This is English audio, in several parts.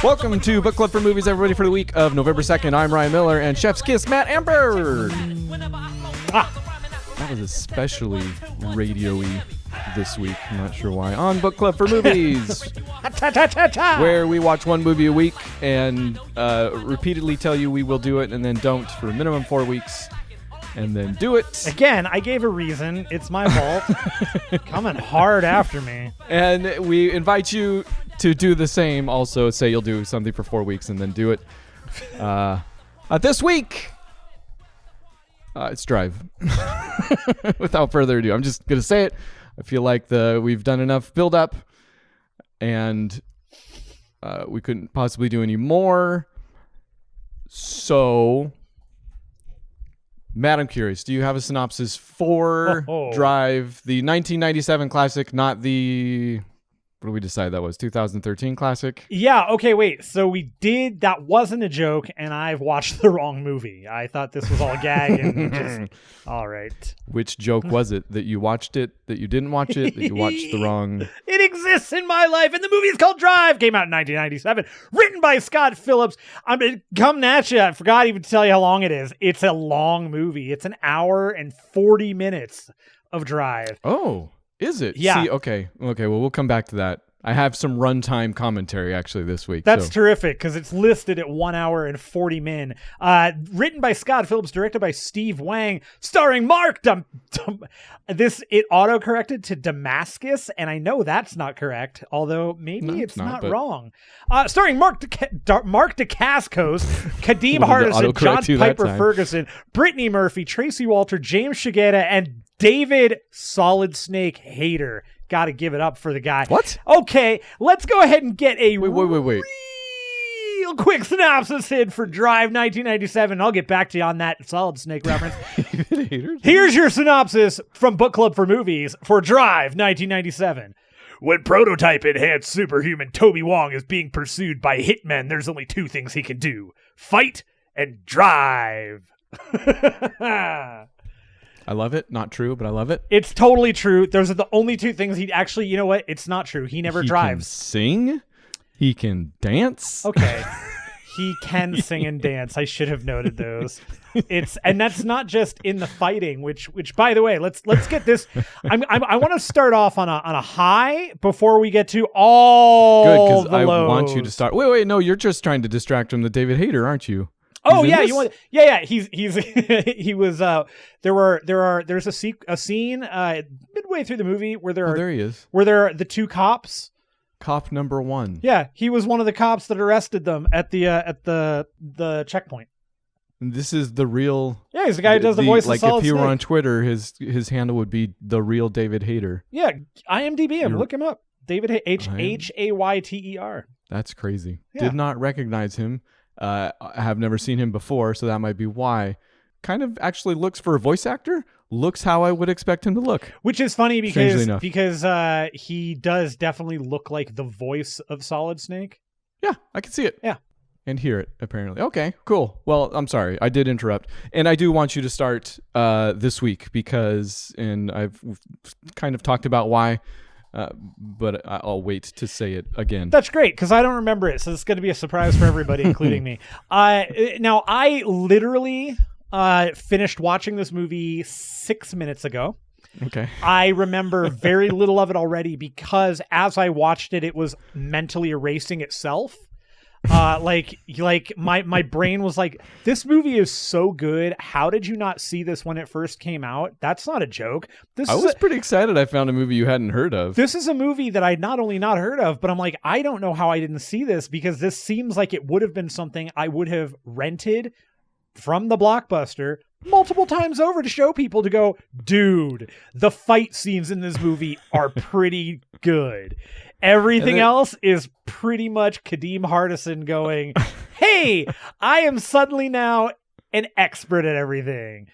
Welcome to Book Club for Movies, everybody, for the week of November 2nd. I'm Ryan Miller, and Chef's Kiss, Matt Amber. That was especially radio-y this week. I'm not sure why. On Book Club for Movies, where we watch one movie a week and repeatedly tell you we will do it and then don't for a minimum 4 weeks. And then do it. Again, I gave a reason. It's my fault. Coming hard after me. And we invite you to do the same. Also, say you'll do something for 4 weeks and then do it. This week, it's Drive. Without further ado, I'm just going to say it. I feel like we've done enough build-up, and we couldn't possibly do any more. So... Matt, I'm curious. Do you have a synopsis for Drive, the 1997 classic, not the... What did we decide that was? 2013 classic? Yeah, okay, wait. So we did... That wasn't a joke, and I've watched the wrong movie. I thought this was all gag and just... All right. Which joke was it? That you watched it? That you didn't watch it? That you watched the wrong... It exists in my life, and the movie is called Drive. Came out in 1997. Written by Scott Phillips. I'm coming at you. I forgot even to tell you how long it is. It's a long movie. It's an hour and 40 minutes of Drive. Oh, is it? Yeah. See, okay, well, we'll come back to that. I have some runtime commentary actually this week. That's terrific because it's listed at 1 hour and 40 min. Written by Scott Phillips, directed by Steve Wang, starring Mark. It auto-corrected to Damascus, and I know that's not correct, although maybe it's not wrong. Starring Mark Dacascos, Kadeem Hardison, John Piper Ferguson, Brittany Murphy, Tracy Walter, James Shigeta, and David Solid Snake Hayter. Got to give it up for the guy. What? Okay, let's go ahead and get a wait. real quick synopsis in for Drive 1997. I'll get back to you on that Solid Snake reference. Here's your synopsis from Book Club for Movies for Drive 1997. When prototype-enhanced superhuman Toby Wong is being pursued by hitmen, there's only two things he can do. Fight and drive. I love it. Not true, but I love it. It's totally true. Those are the only two things he'd actually, you know what? It's not true. He never drives. He can sing. He can dance. Okay. He can sing and dance. I should have noted those. And that's not just in the fighting, which by the way, let's get this. I want to start off on a high before we get to all good, because I lows. want you to start. Wait, no, you're just trying to distract from the David Hayter, aren't you? Oh yeah, He's he was. There's a scene midway through the movie where there he is. Where there are the two cops. Cop number one. Yeah, he was one of the cops that arrested them at the checkpoint. And this is the real. Yeah, he's the guy who does the voice of Solid Snake. If he were Snake. on Twitter, his handle would be the real David Hayter. Yeah, IMDb him. Look him up. David Hayter. That's crazy. Yeah. Did not recognize him. I have never seen him before, so that might be why. Kind of actually looks for a voice actor. Looks how I would expect him to look. Which is funny because he does definitely look like the voice of Solid Snake. Yeah, I can see it. Yeah. And hear it, apparently. Okay, cool. Well, I'm sorry. I did interrupt. And I do want you to start this week and I've kind of talked about why. But I'll wait to say it again. That's great, because I don't remember it, so it's going to be a surprise for everybody, including me. Now, I literally finished watching this movie 6 minutes ago. Okay. I remember very little of it already because as I watched it, it was mentally erasing itself. Like my brain was like, this movie is so good. How did you not see this when it first came out? That's not a joke. I was pretty excited. I found a movie you hadn't heard of. This is a movie that I'd not only not heard of, but I'm like, I don't know how I didn't see this, because this seems like it would have been something I would have rented from the Blockbuster multiple times over to show people to go, dude, the fight scenes in this movie are pretty good. Everything else is pretty much Kadeem Hardison going, hey, I am suddenly now an expert at everything.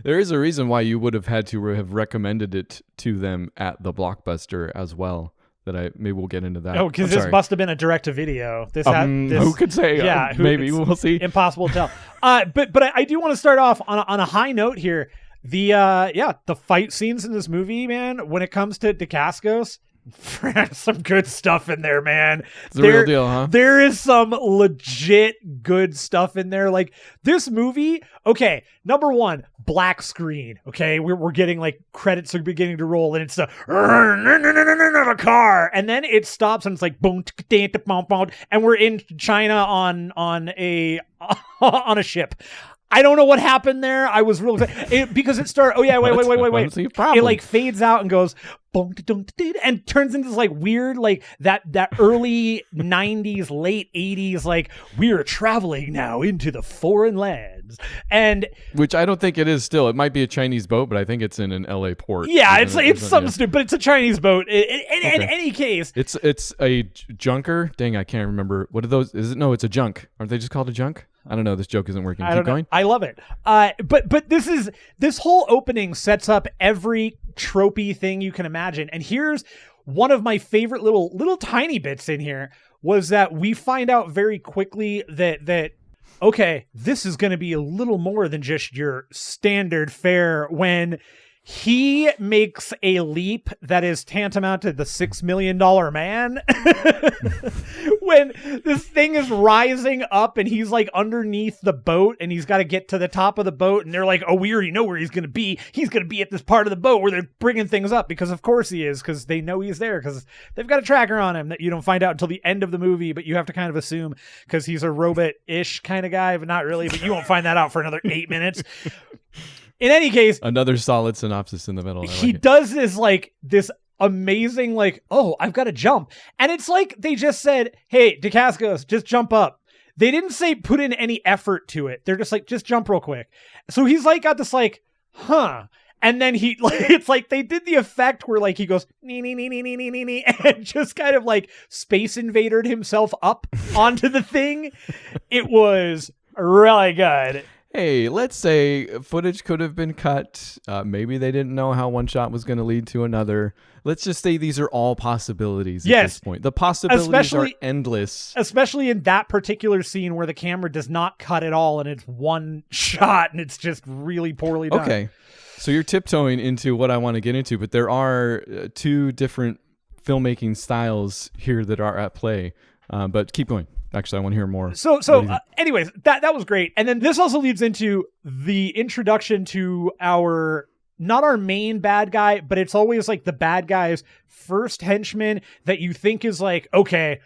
There is a reason why you would have had to have recommended it to them at the Blockbuster as well. Maybe we'll get into that. Oh, because this must have been a direct-to-video. Who could say? Yeah, maybe we'll see. Impossible to tell. But I do want to start off on a high note here. The fight scenes in this movie, man, when it comes to Dacascos, Some good stuff in there, man. It's the real deal, huh? There is some legit good stuff in there. Like this movie, okay, number one, black screen. Okay, we're getting like credits are beginning to roll, and it's the car, and then it stops and it's like boom, and we're in China on a on a ship. I don't know what happened there. I was real excited because it started. Oh yeah, wait. It like fades out and goes boom, and turns into this like weird, like that early '90s, late '80s, like we're traveling now into the foreign lands, and which I don't think it is. Still, it might be a Chinese boat, but I think it's in an LA port. Yeah, it's something stupid, but it's a Chinese boat. In any case, it's a junker. Dang, I can't remember what are those. Is it? No, it's a junk. Aren't they just called a junk? I don't know. This joke isn't working. Keep going. I love it. But this whole opening sets up every tropey thing you can imagine. And here's one of my favorite little tiny bits in here was that we find out very quickly that okay, this is going to be a little more than just your standard fare when he makes a leap that is tantamount to the $6 million man. When this thing is rising up and he's like underneath the boat and he's got to get to the top of the boat and they're like, oh, we already know where he's going to be. He's going to be at this part of the boat where they're bringing things up because of course he is, because they know he's there because they've got a tracker on him that you don't find out until the end of the movie, but you have to kind of assume because he's a robot-ish kind of guy, but not really, but you won't find that out for another 8 minutes. In any case, another solid synopsis in the middle. He does this amazing, like, oh, I've got to jump. And it's like they just said, hey, Dacascos, just jump up. They didn't say put in any effort to it. They're just like, just jump real quick. So he's like got this like, huh. And then he, like, it's like they did the effect where like he goes, nee, and just kind of like Space Invadered himself up onto the thing. It was really good. Hey, let's say footage could have been cut. Maybe they didn't know how one shot was going to lead to another. Let's just say these are all possibilities at this point. The possibilities are endless. Especially in that particular scene where the camera does not cut at all and it's one shot and it's just really poorly done. Okay, so you're tiptoeing into what I want to get into, but there are two different filmmaking styles here that are at play. But keep going. Actually, I want to hear more. Anyways, that was great. And then this also leads into the introduction to not our main bad guy, but it's always like the bad guy's first henchman that you think is like, okay,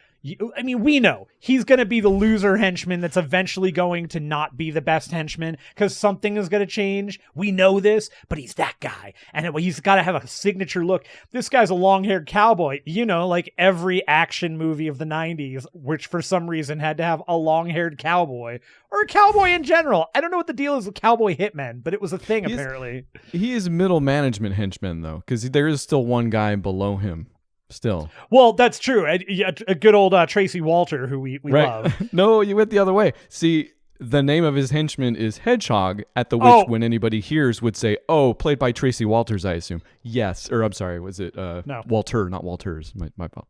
we know he's going to be the loser henchman that's eventually going to not be the best henchman because something is going to change. We know this, but he's that guy. And he's got to have a signature look. This guy's a long-haired cowboy, like every action movie of the 90s, which for some reason had to have a long-haired cowboy or a cowboy in general. I don't know what the deal is with cowboy hitmen, but it was a thing apparently. He is middle management henchman though, because there is still one guy below him. Still. Well, that's true. A good old Tracy Walter, who we love. No, you went the other way. See, the name of his henchman is Hedgehog, at the which when anybody hears would say, oh, played by Tracy Walters, I assume. Yes. Or I'm sorry, was it no. Walter, not Walters. My fault.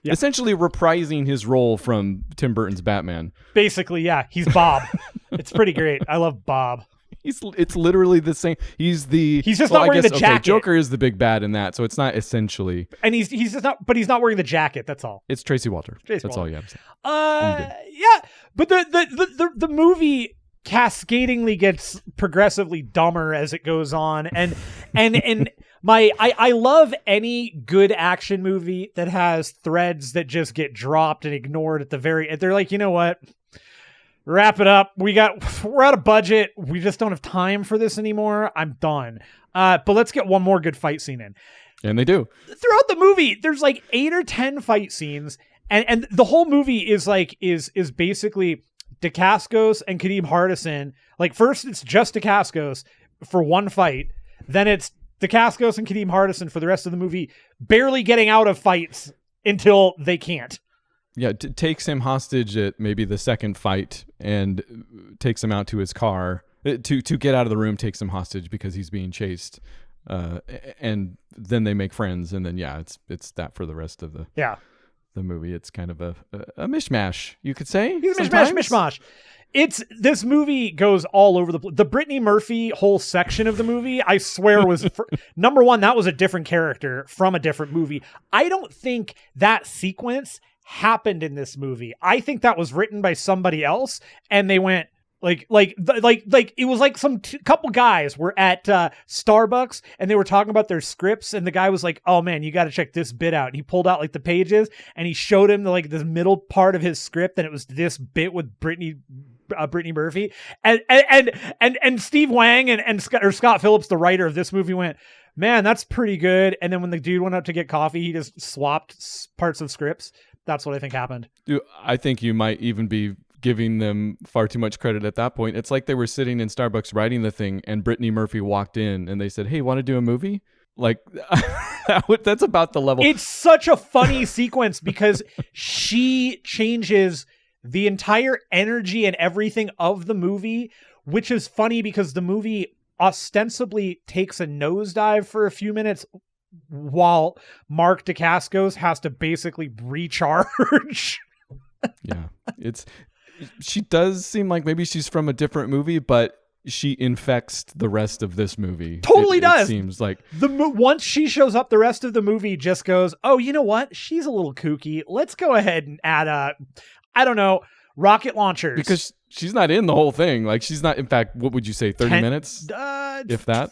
Yeah. Essentially reprising his role from Tim Burton's Batman. Basically, yeah. He's Bob. It's pretty great. I love Bob. It's literally the same. He's just not wearing the jacket. Okay, Joker is the big bad in that, so it's not essentially. And he's just not, but he's not wearing the jacket. That's all. It's Tracy Walter. That's all you have to say. Yeah, but the movie cascadingly gets progressively dumber as it goes on, and I love any good action movie that has threads that just get dropped and ignored at the very. They're like, you know what? Wrap it up. We're out of budget. We just don't have time for this anymore. I'm done. But let's get one more good fight scene in. And they do. Throughout the movie, there's like 8 or 10 fight scenes, and the whole movie is like is basically Dacascos and Kadeem Hardison. Like first it's just Dacascos for one fight, then it's Dacascos and Kadeem Hardison for the rest of the movie, barely getting out of fights until they can't. Yeah, takes him hostage at maybe the second fight and takes him out to his car. To get out of the room, takes him hostage because he's being chased. And then they make friends, and then, it's that for the rest of the the movie. It's kind of a mishmash, you could say. He's a sometimes. mishmash. This movie goes all over the Brittany Murphy whole section of the movie, I swear was number one, that was a different character from a different movie. I don't think that sequence happened in this movie. I think that was written by somebody else, and they went like it was like some couple guys were at Starbucks and they were talking about their scripts, and the guy was like, "Oh man, you got to check this bit out." And he pulled out like the pages and he showed him this middle part of his script, and it was this bit with Brittany Murphy and Steve Wang and Scott Phillips, the writer of this movie, went, "Man, that's pretty good." And then when the dude went up to get coffee, he just swapped parts of scripts. That's what I think happened. Dude, I think you might even be giving them far too much credit at that point. It's like they were sitting in Starbucks writing the thing, and Brittany Murphy walked in and they said, "Hey, want to do a movie?" Like that's about the level. It's such a funny sequence because she changes the entire energy and everything of the movie, which is funny because the movie ostensibly takes a nosedive for a few minutes while Mark Dacascos has to basically recharge. Yeah, she does seem like maybe she's from a different movie, but she infects the rest of this movie. Totally does. It seems like once she shows up, the rest of the movie just goes, "Oh, you know what? She's a little kooky. Let's go ahead and add I don't know, rocket launchers." Because she's not in the whole thing. Like she's not, in fact, what would you say, 30 minutes? If that?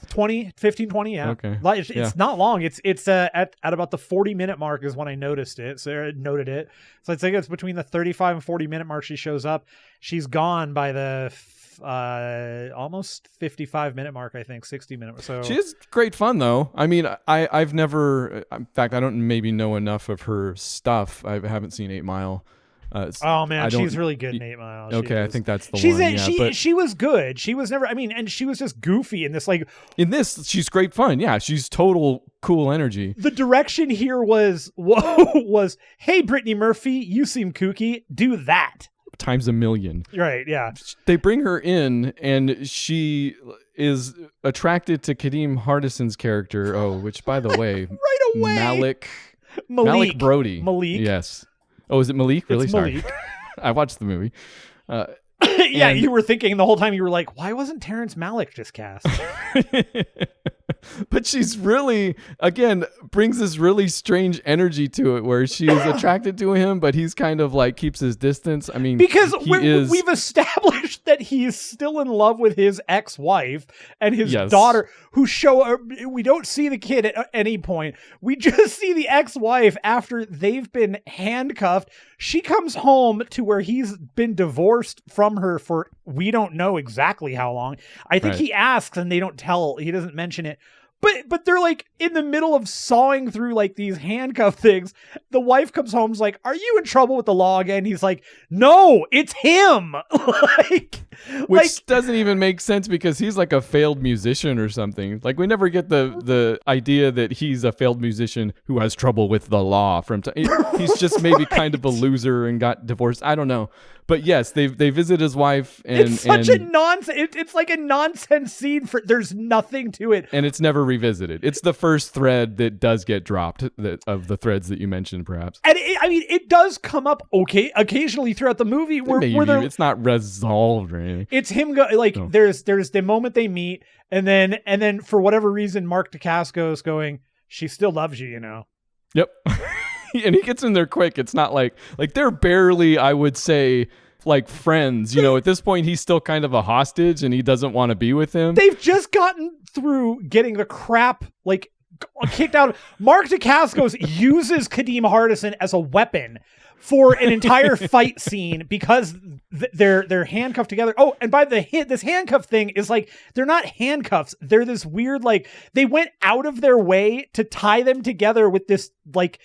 15, 20, yeah. Okay. It's not long. It's at about the 40-minute mark is when I noticed it. So I noted it. So I'd say it's between the 35 and 40-minute mark she shows up. She's gone by the almost 55-minute mark, I think, 60-minute. So she is great fun, though. I mean, I've never, in fact, I don't maybe know enough of her stuff. I haven't seen 8 Mile. Oh man, she's really good in 8 Mile. Okay, I think that's the one. She was good. She was never. I mean, and she was just goofy in this. Like in this, she's great fun. Yeah, she's total cool energy. The direction here was, hey Brittany Murphy, you seem kooky. Do that times a million. Right? Yeah. They bring her in, and she is attracted to Kadeem Hardison's character. Oh, which by the way, right away, Malik Brody. Malik. Yes. Oh, is it Malik? Really? It's Sorry. Malik. I watched the movie. Yeah, you were thinking the whole time, you were like, why wasn't Terrence Malick just cast? But she's really, again, brings this really strange energy to it where she is attracted to him, but he's kind of like keeps his distance. I mean, because we've established that he's still in love with his ex-wife and his daughter, who we don't see the kid at any point. We just see the ex-wife after they've been handcuffed. She comes home to where he's been divorced from her for we don't know exactly how long. I think he asks and they don't tell. He doesn't mention it. But they're like in the middle of sawing through like these handcuff things. The wife comes home, is like, "Are you in trouble with the law again?" He's like, "No, it's him." Which doesn't even make sense because he's like a failed musician or something. Like we never get the idea that he's a failed musician who has trouble with the law he's just maybe kind of a loser and got divorced. I don't know. But yes, they visit his wife, and it's such a nonsense. It's like a nonsense scene. There's nothing to it, and it's never revisited. It's the first thread that does get dropped of the threads that you mentioned, perhaps. And it does come up occasionally throughout the movie where it's not resolved or anything. It's him there's the moment they meet, and then for whatever reason, Mark Dacascos going, "She still loves you, you know." Yep. And he gets in there quick. It's not like they're barely, I would say, like friends. You know, at this point, he's still kind of a hostage and he doesn't want to be with him. They've just gotten through getting the crap kicked out. Mark Dacascos uses Kadeem Hardison as a weapon for an entire fight scene because they're handcuffed together. Oh, and by this handcuff thing is like, they're not handcuffs. They're this weird, they went out of their way to tie them together with this, like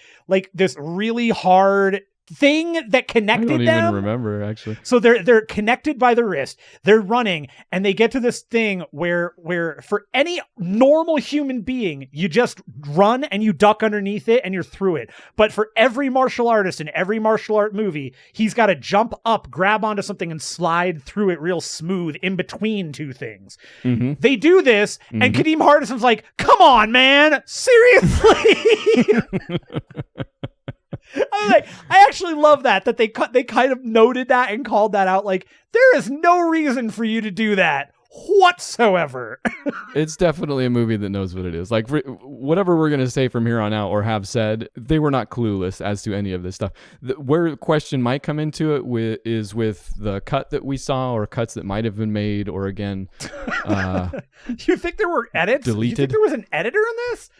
this really hard thing that connected them. I don't even remember, actually. So they're connected by the wrist. They're running, and they get to this thing where for any normal human being, you just run and you duck underneath it and you're through it. But for every martial artist in every martial art movie, he's got to jump up, grab onto something, and slide through it real smooth in between two things. Mm-hmm. They do this, and Kadeem Hardison's like, "Come on, man, seriously." I actually love that they kind of noted that and called that out. Like, there is no reason for you to do that whatsoever. It's definitely a movie that knows what it is. Like, whatever we're going to say from here on out or have said, they were not clueless as to any of this stuff. Where the question might come into it is with the cut that we saw, or cuts that might have been made, or again, you think there were edits? Deleted? You think there was an editor in this?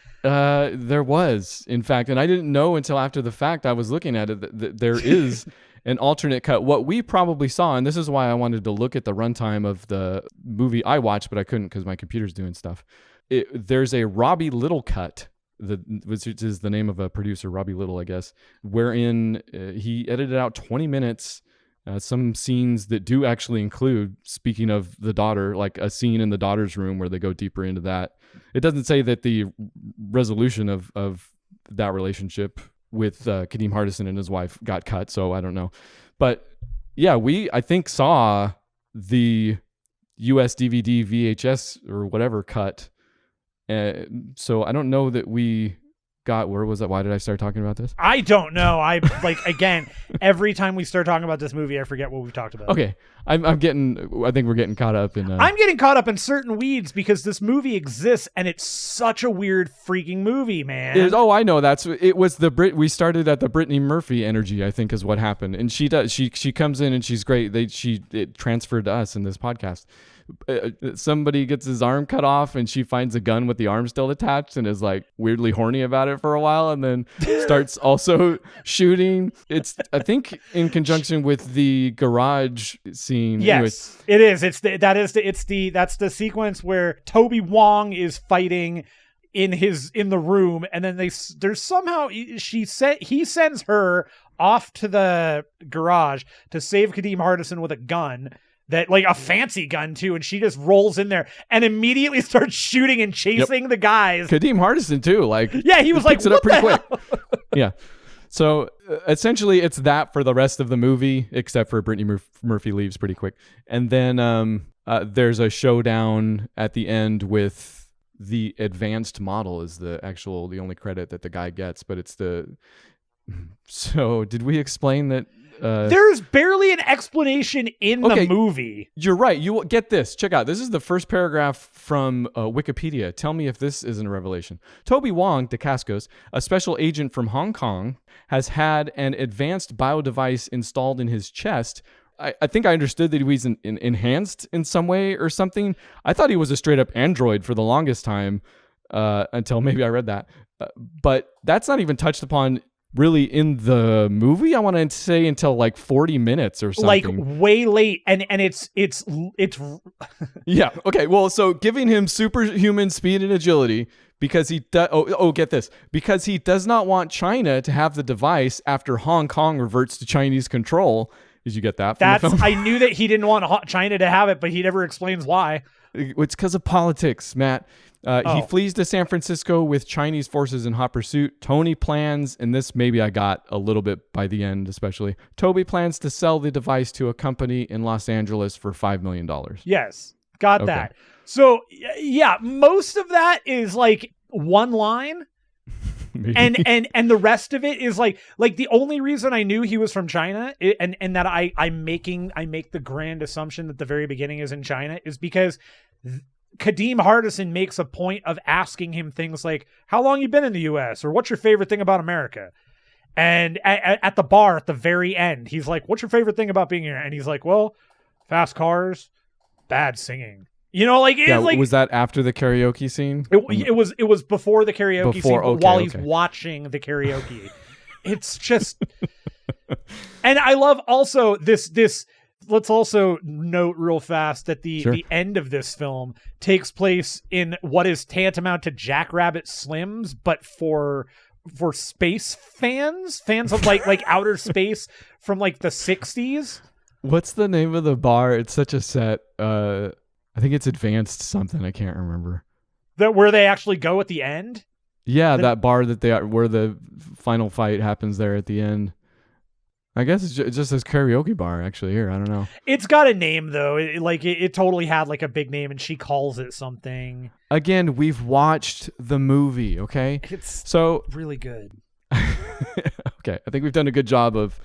There was, in fact, and I didn't know until after the fact. I was looking at it that there is an alternate cut. What we probably saw, and this is why I wanted to look at the runtime of the movie I watched, but I couldn't because my computer's doing stuff. There's a Robbie Little cut, which is the name of a producer, Robbie Little, I guess, wherein he edited out 20 minutes, some scenes that do actually include, speaking of the daughter, like a scene in the daughter's room where they go deeper into that. It doesn't say that the resolution of that relationship with Kadeem Hardison and his wife got cut, so I don't know. But yeah, I think saw the US DVD VHS or whatever cut. So I don't know that we got, where was that? Why did I start talking about this? I don't know. Again, every time we start talking about this movie, I forget what we've talked about. Okay. I think we're getting caught up in... I'm getting caught up in certain weeds because this movie exists and it's such a weird freaking movie, man. I know. It was we started at the Brittany Murphy energy, I think is what happened. And she comes in and she's great. It transferred to us in this podcast. Somebody gets his arm cut off and she finds a gun with the arm still attached and is like weirdly horny about it for a while, and then starts also shooting. It's, I think, in conjunction with the garage scene. Yes, it is. That's the sequence where Toby Wong is fighting in the room, and then he sends her off to the garage to save Kadeem Hardison with a gun. That, like, a fancy gun too, and she just rolls in there and immediately starts shooting and chasing the guys. Kadeem Hardison too, like, yeah, he was like, picks it up pretty quick. Yeah, so essentially it's that for the rest of the movie, except for Brittany Murphy leaves pretty quick, and then there's a showdown at the end with the advanced model is the only credit that the guy gets, but it's the. So did we explain that? There's barely an explanation in the movie. You're right. You get this. Check out. This is the first paragraph from Wikipedia. Tell me if this isn't a revelation. Toby Wong, Dacascos, a special agent from Hong Kong, has had an advanced bio device installed in his chest. I think I understood that he was enhanced in some way or something. I thought he was a straight up android for the longest time until maybe I read that. But that's not even touched upon really in the movie, I want to say, until like 40 minutes or something. Like way late, and it's yeah. Okay. Well, so giving him superhuman speed and agility because he get this, because he does not want China to have the device after Hong Kong reverts to Chinese control. Did you get that? I knew that he didn't want China to have it, but he never explains why. It's because of politics, Matt. He flees to San Francisco with Chinese forces in hot pursuit. Tony plans, and this maybe I got a little bit by the end especially, Toby plans to sell the device to a company in Los Angeles for $5 million. Yes, got that. So, yeah, most of that is like one line. and the rest of it is like the only reason I knew he was from China and that I make the grand assumption that the very beginning is in China is because Kadeem Hardison makes a point of asking him things like, how long you been in the US, or what's your favorite thing about America? And at the bar at the very end, he's like, what's your favorite thing about being here? And he's like, well, fast cars, bad singing. You know, like, was that after the karaoke scene? It was before the karaoke scene, but while he's watching the karaoke. It's just, and I love also this. Let's also note real fast that the end of this film takes place in what is tantamount to Jackrabbit Slims, but for space fans of like outer space from like the 60s. What's the name of the bar? It's such a set. I think it's Advanced something. I can't remember. That where they actually go at the end? Yeah, that bar that they are, where the final fight happens there at the end. I guess it's just this karaoke bar actually here. I don't know. It's got a name though. It totally had like a big name, and she calls it something. Again, we've watched the movie. Okay, it's so really good. Okay, I think we've done a good job of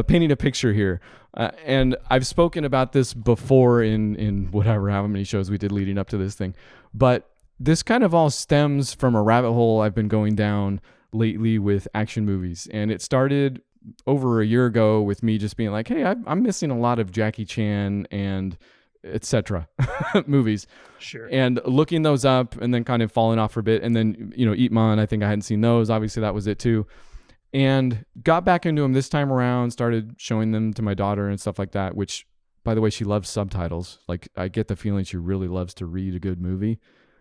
painting a picture here. And I've spoken about this before in whatever, how many shows we did leading up to this thing. But this kind of all stems from a rabbit hole I've been going down lately with action movies. And it started over a year ago with me just being like, hey, I'm missing a lot of Jackie Chan and etc. movies. Sure. And looking those up and then kind of falling off for a bit. And then, Ip Man, I think I hadn't seen those. Obviously, that was it too. And got back into them this time around, started showing them to my daughter and stuff like that, which, by the way, she loves subtitles. Like, I get the feeling she really loves to read a good movie,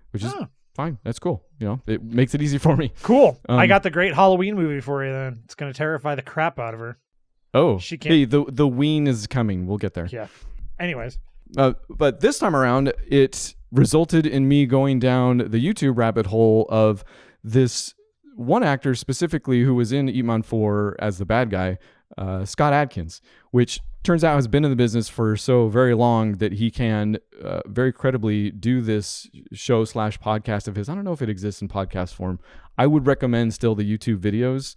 which is fine. That's cool. It makes it easy for me. Cool. I got the great Halloween movie for you then. It's going to terrify the crap out of her. Oh, she can't. Hey, the ween is coming. We'll get there. Yeah. Anyways. But this time around, it resulted in me going down the YouTube rabbit hole of this one actor specifically who was in Ip Man 4 as the bad guy, Scott Adkins, which turns out has been in the business for so very long that he can very credibly do this show/podcast of his. I don't know if it exists in podcast form. I would recommend still the YouTube videos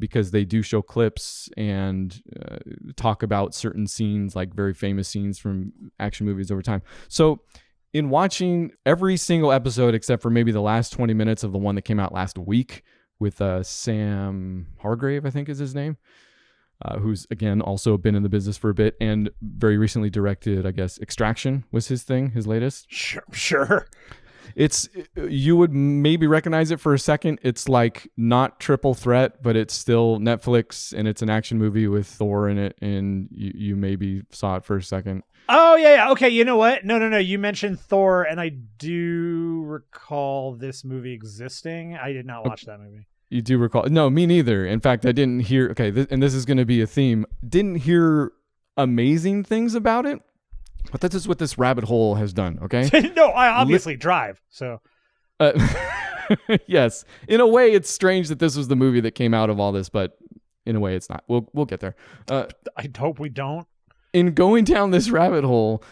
because they do show clips and talk about certain scenes, like very famous scenes from action movies over time. So in watching every single episode, except for maybe the last 20 minutes of the one that came out last week with Sam Hargrave, I think is his name, who's, again, also been in the business for a bit and very recently directed, I guess, Extraction was his thing, his latest. Sure. You would maybe recognize it for a second. It's like not Triple Threat, but it's still Netflix, and it's an action movie with Thor in it, and you maybe saw it for a second. Oh, yeah. Okay, you know what? No. You mentioned Thor, and I do recall this movie existing. I did not watch that movie. You do recall? No, me neither. In fact, I didn't hear... Okay, and this is going to be a theme. Didn't hear amazing things about it, but that's just what this rabbit hole has done, okay? No, I obviously drive, so... Yes. In a way, it's strange that this was the movie that came out of all this, but in a way, it's not. We'll get there. I hope we don't. In going down this rabbit hole,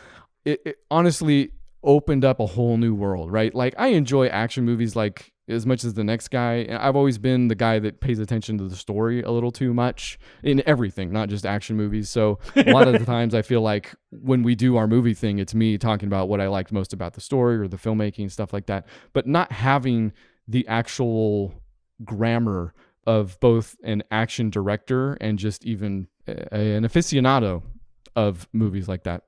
it honestly opened up a whole new world, right? Like, I enjoy action movies like as much as the next guy. I've always been the guy that pays attention to the story a little too much in everything, not just action movies. So a lot of the times I feel like when we do our movie thing, it's me talking about what I liked most about the story or the filmmaking, stuff like that, but not having the actual grammar of both an action director and just even an aficionado of movies like that.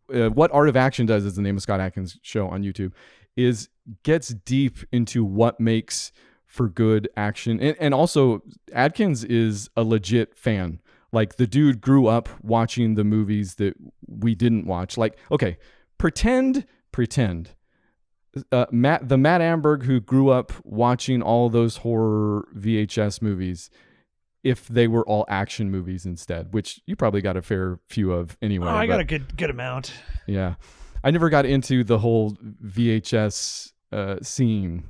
What Art of Action does, is the name of Scott Adkins' show on YouTube, is gets deep into what makes for good action. And also, Adkins is a legit fan. Like, the dude grew up watching the movies that we didn't watch. Like, okay, pretend the Matt Amberg who grew up watching all those horror VHS movies, if they were all action movies instead, which you probably got a fair few of anyway. I got a good amount. Yeah. I never got into the whole VHS scene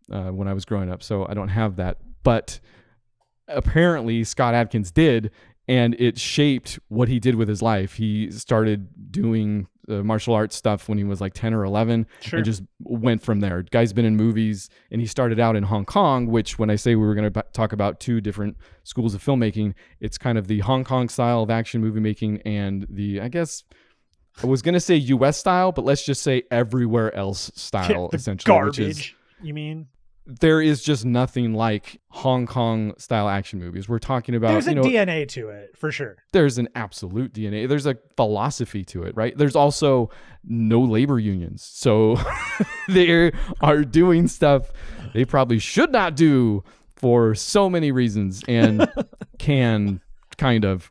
when I was growing up, so I don't have that. But apparently Scott Adkins did, and it shaped what he did with his life. He started doing martial arts stuff when he was like 10 or 11 and just went from there. Guy's been in movies, and he started out in Hong Kong, which, when I say we were going to talk about two different schools of filmmaking, it's kind of the Hong Kong style of action movie making and the, I guess, I was going to say US style, but let's just say everywhere else style, essentially. Garbage, which is, you mean? There is just nothing like Hong Kong style action movies. We're talking about... There's a DNA to it, for sure. There's an absolute DNA. There's a philosophy to it, right? There's also no labor unions. So they are doing stuff they probably should not do for so many reasons and can, kind of.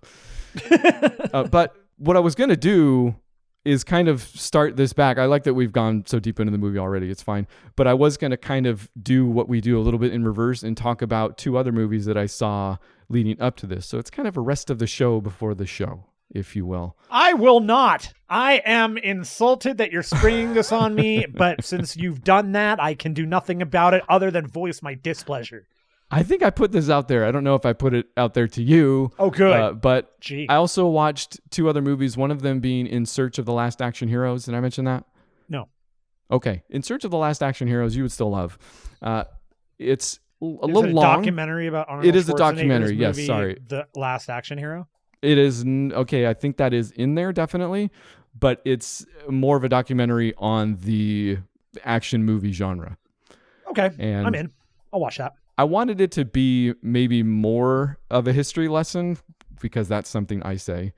But what I was going to do is kind of start this back. I like that we've gone so deep into the movie already. It's fine. But I was going to kind of do what we do a little bit in reverse and talk about two other movies that I saw leading up to this. So it's kind of a rest of the show before the show, if you will. I will not. I am insulted that you're springing this on me, but since you've done that, I can do nothing about it other than voice my displeasure. I think I put this out there. I don't know if I put it out there to you. Oh, good. But Gee. I also watched two other movies, one of them being In Search of the Last Action Heroes. Did I mention that? No. Okay. In Search of the Last Action Heroes, you would still love. It's a little long. Documentary about Arnold It is a Schwarzenegger's documentary. Yes, movie, sorry. The Last Action Hero. It is okay. I think that is in there definitely, but it's more of a documentary on the action movie genre. Okay, And I'm in. I'll watch that. I wanted it to be maybe more of a history lesson because that's something I say.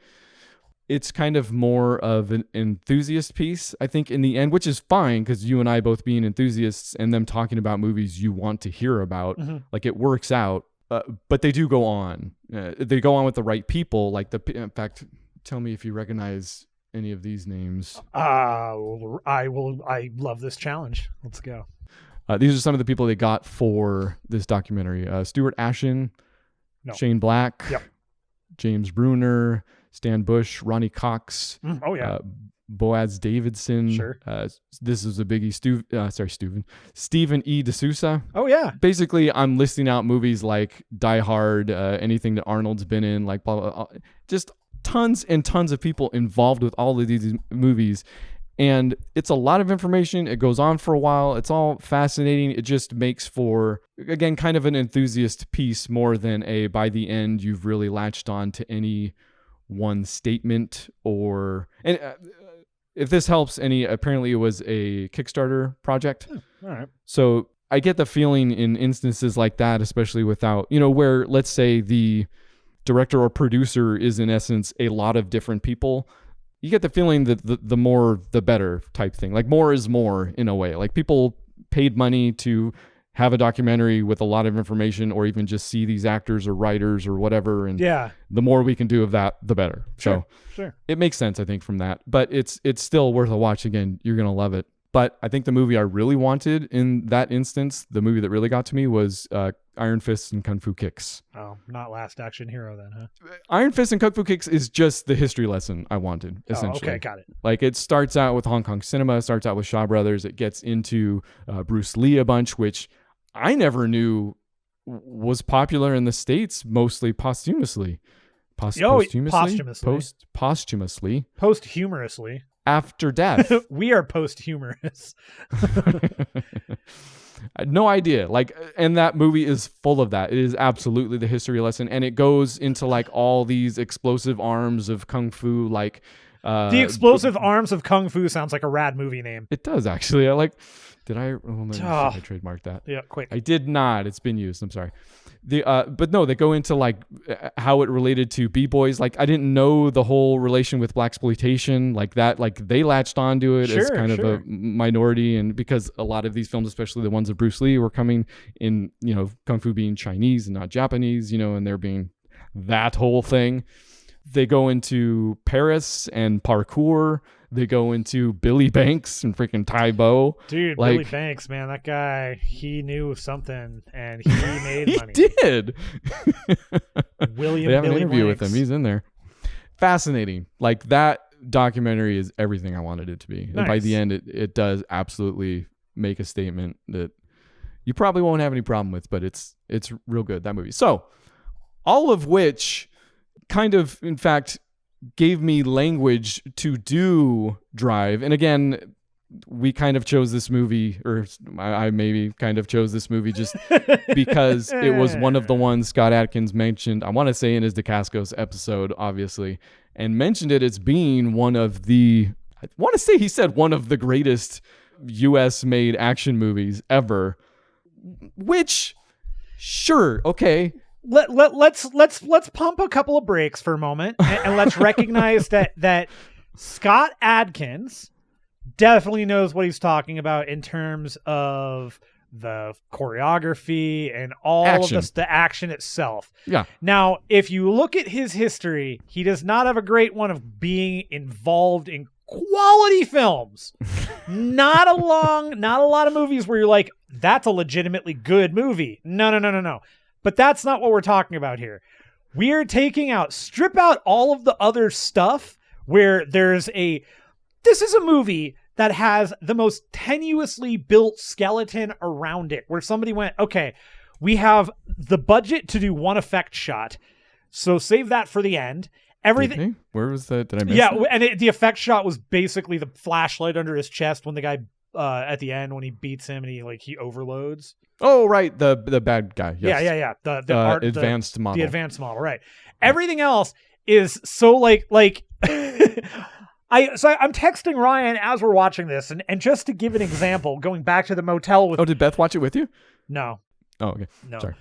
It's kind of more of an enthusiast piece, I think, in the end, which is fine because you and I both being enthusiasts and them talking about movies you want to hear about, like it works out. But they do go on. They go on with the right people. Like in fact, tell me if you recognize any of these names. I love this challenge. Let's go. These are some of the people they got for this documentary. Stuart Ashen, No. Shane Black, Yep. James Bruner, Stan Bush, Ronnie Cox, Oh yeah. Boaz Davidson. Sure. This is a biggie. Stephen E. D'Souza. Oh yeah. Basically, I'm listing out movies like Die Hard, anything that Arnold's been in, like blah, blah, blah. Just tons and tons of people involved with all of these movies. And it's a lot of information. It goes on for a while. It's all fascinating. It just makes for, again, kind of an enthusiast piece more than by the end, you've really latched on to any one statement or... And if this helps any, apparently it was a Kickstarter project. All right. So I get the feeling in instances like that, especially without, where let's say the director or producer is in essence a lot of different people, you get the feeling that the more the better type thing. Like more is more in a way. Like people paid money to have a documentary with a lot of information or even just see these actors or writers or whatever. And the more we can do of that, the better. Sure. It makes sense, I think, from that. But it's still worth a watch. Again, you're going to love it. But I think the movie I really wanted in that instance, the movie that really got to me was Iron Fist and Kung Fu Kicks. Oh, not Last Action Hero then, huh? Iron Fist and Kung Fu Kicks is just the history lesson I wanted, essentially. Oh, okay, got it. Like it starts out with Hong Kong cinema, starts out with Shaw Brothers. It gets into Bruce Lee a bunch, which I never knew was popular in the States, mostly posthumously. Posthumously? Posthumously. After death. We are posthumorous. I had no idea. And that movie is full of that. It is absolutely the history lesson. And it goes into like all these explosive arms of Kung Fu, the explosive arms of Kung Fu sounds like a rad movie name. It does actually. Did I? Oh, I trademarked that. Yeah, quick. I did not. It's been used. I'm sorry. But no, they go into how it related to B-boys. I didn't know the whole relation with blaxploitation like that. They latched onto it as kind of a minority, and because a lot of these films, especially the ones of Bruce Lee, were coming in, Kung Fu being Chinese and not Japanese, and there being that whole thing. They go into Paris and parkour. They go into Billy Banks and freaking Tai Bo. Dude, Billy Banks, man, that guy, he knew something and he made money. He did. William They have Billy an interview Blanks. with him. He's in there. Fascinating. That documentary is everything I wanted it to be. Nice. And by the end, it does absolutely make a statement that you probably won't have any problem with, but it's real good, that movie. So, all of which kind of, in fact, gave me language to do Drive. And again, we kind of chose this movie, or I maybe kind of chose this movie just because it was one of the ones Scott Adkins mentioned, I want to say in his Dacascos episode, obviously, and mentioned it as being one of the, I want to say he said one of the greatest US made action movies ever, which, sure, okay. Let's pump a couple of brakes for a moment and let's recognize that Scott Adkins definitely knows what he's talking about in terms of the choreography and all action. of the action itself. Yeah. Now, if you look at his history, he does not have a great one of being involved in quality films. Not a lot of movies where you're like, that's a legitimately good movie. No. But that's not what we're talking about here. We're strip out all of the other stuff where this is a movie that has the most tenuously built skeleton around it, where somebody went, okay, we have the budget to do one effect shot, so save that for the end. Everything. Where was that? Did I miss Yeah, it? and the effect shot was basically the flashlight under his chest when the guy at the end when he beats him and he overloads. Oh, right, the bad guy. Yes. Yeah. The advanced model. The advanced model, right? Everything else is so like I'm texting Ryan as we're watching this, and just to give an example, going back to the motel with. Oh, did Beth watch it with you? No. Oh, okay. No. Sorry.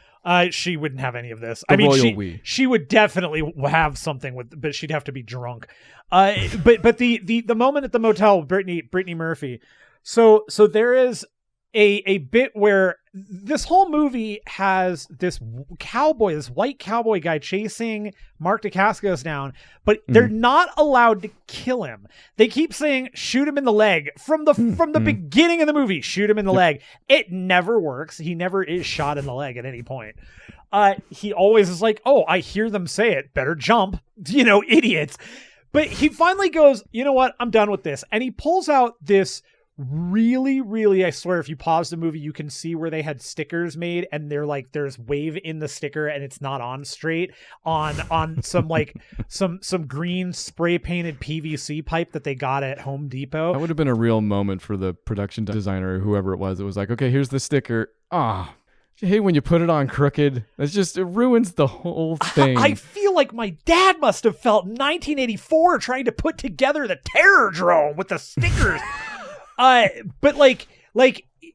She wouldn't have any of this. The royal she would definitely have something but she'd have to be drunk. But the moment at the motel, Brittany Murphy. So there is a bit where this whole movie has this white cowboy guy chasing Mark Dacascos down, but they're not allowed to kill him. They keep saying shoot him in the leg from the beginning of the movie. Shoot him in the leg. It never works. He never is shot in the leg at any point. He always is like, oh, I hear them say it. Better jump. Idiots. But he finally goes, you know what? I'm done with this. And he pulls out this really, really, I swear, if you pause the movie, you can see where they had stickers made, and they're like, there's wave in the sticker, and it's not on straight on some some green spray painted PVC pipe that they got at Home Depot. That would have been a real moment for the production designer or whoever it was. It was like, okay, here's the sticker. Hey, when you put it on crooked, it ruins the whole thing. I feel like my dad must have felt 1984 trying to put together the Terror Drone with the stickers. But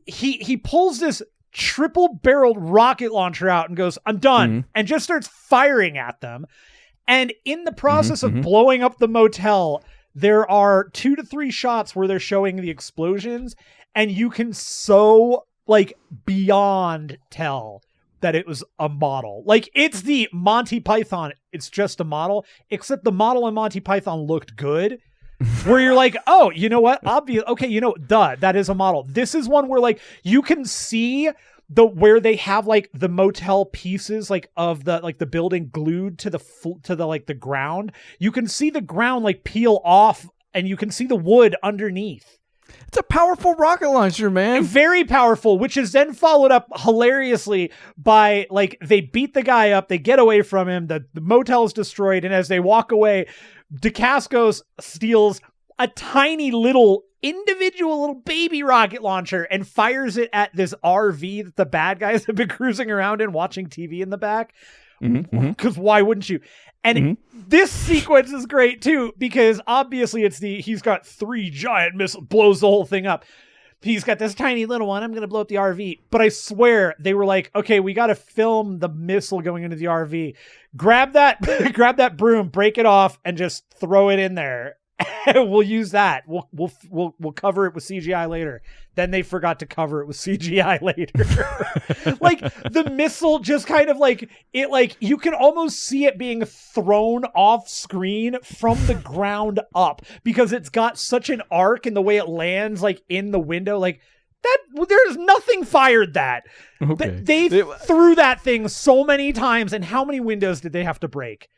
he pulls this triple-barreled rocket launcher out and goes, I'm done, and just starts firing at them. And in the process of blowing up the motel, there are 2 to 3 shots where they're showing the explosions, and you can beyond tell that it was a model. It's the Monty Python, it's just a model, except the model in Monty Python looked good. Where you're like, oh, you know what? Obvious. Okay, that is a model. This is one where you can see where they have the motel pieces of the building glued to the ground. You can see the ground peel off, and you can see the wood underneath. It's a powerful rocket launcher, man. Very powerful, which is then followed up hilariously by they beat the guy up, they get away from him, the motel is destroyed, and as they walk away, Dacascos steals a tiny little individual little baby rocket launcher and fires it at this RV that the bad guys have been cruising around in, watching TV in the back. Because why wouldn't you? And this sequence is great too, because obviously he's got 3 giant missiles, blows the whole thing up. He's got this tiny little one. I'm going to blow up the RV. But I swear they were like, okay, we got to film the missile going into the RV. Grab that broom, break it off, and just throw it in there. We'll use that. We'll cover it with CGI later. Then they forgot to cover it with CGI later. The missile just kind of you can almost see it being thrown off screen from the ground up, because it's got such an arc in the way it lands in the window. There's nothing fired that. Okay. They threw that thing so many times, and how many windows did they have to break?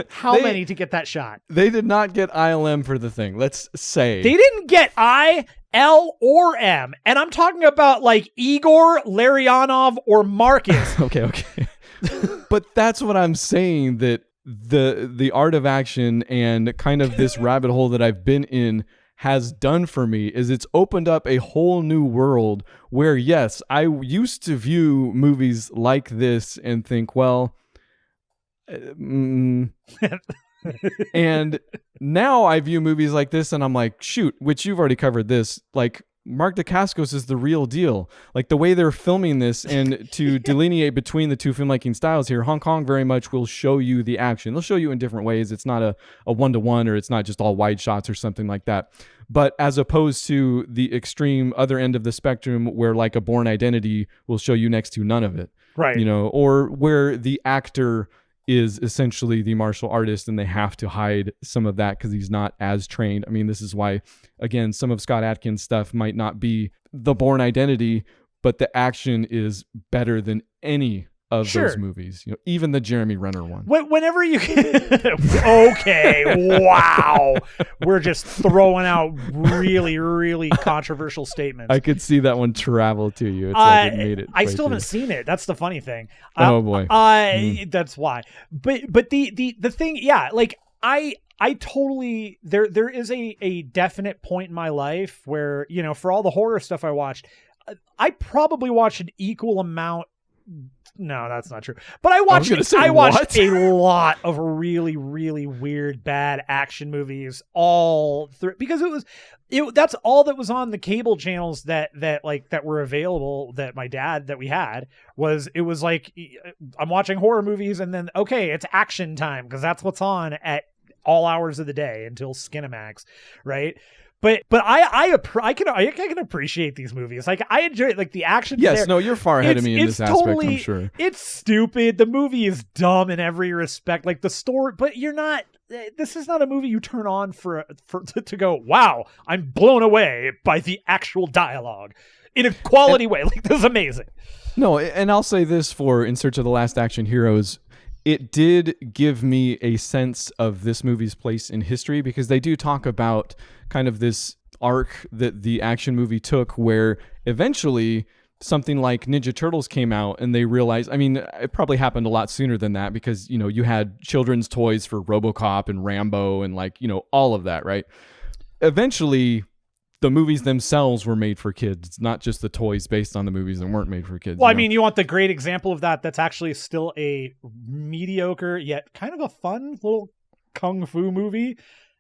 How many to get that shot? They did not get ILM for the thing. Let's say they didn't get I, L, or M, and I'm talking about Igor, Larionov, or Marcus. Okay. But that's what I'm saying, that the art of action and kind of this rabbit hole that I've been in has done for me is it's opened up a whole new world where, yes, I used to view movies like this and think, well, and now I view movies like this and I'm like, shoot, which you've already covered this, Mark Dacascos is the real deal. The way they're filming this, and to delineate between the two filmmaking styles here, Hong Kong very much will show you the action. They'll show you in different ways. It's not a one-to-one, or it's not just all wide shots or something like that. But as opposed to the extreme other end of the spectrum where a Bourne Identity will show you next to none of it. Right. Or where the actor is essentially the martial artist and they have to hide some of that because he's not as trained. I mean, this is why, again, some of Scott Adkins' stuff might not be the Bourne Identity, but the action is better than any of those movies. Even the Jeremy Renner one. Whenever you okay, wow, we're just throwing out really, really controversial statements. I could see that one travel to you. It's it made it. I still haven't seen it. That's the funny thing. Oh boy, that's why. But the thing, yeah, I I totally there is a definite point in my life where, you know, for all the horror stuff I watched, I probably watched an equal amount. No, that's not true. But I watched a lot of really, really weird, bad action movies all through, because that's all that was on the cable channels that were available that we had. It was like, I'm watching horror movies and then, okay, it's action time because that's what's on at all hours of the day until Skinamax, right? But I can appreciate these movies. Like, I enjoy it. Like, the action. Yes, no, you're far ahead of me in this aspect, I'm sure. It's stupid. The movie is dumb in every respect. Like, the story, but you're not. This is not a movie you turn on to go, wow, I'm blown away by the actual dialogue in a quality way. Like, this is amazing. No, and I'll say this for In Search of the Last Action Heroes. It did give me a sense of this movie's place in history, because they do talk about kind of this arc that the action movie took, where eventually something like Ninja Turtles came out and they realized, I mean, it probably happened a lot sooner than that, because, you know, you had children's toys for RoboCop and Rambo and, like, you know, all of that, right? Eventually, the movies themselves were made for kids, not just the toys based on the movies that weren't made for kids. Well, I mean, you want the great example of that's actually still a mediocre yet kind of a fun little kung fu movie.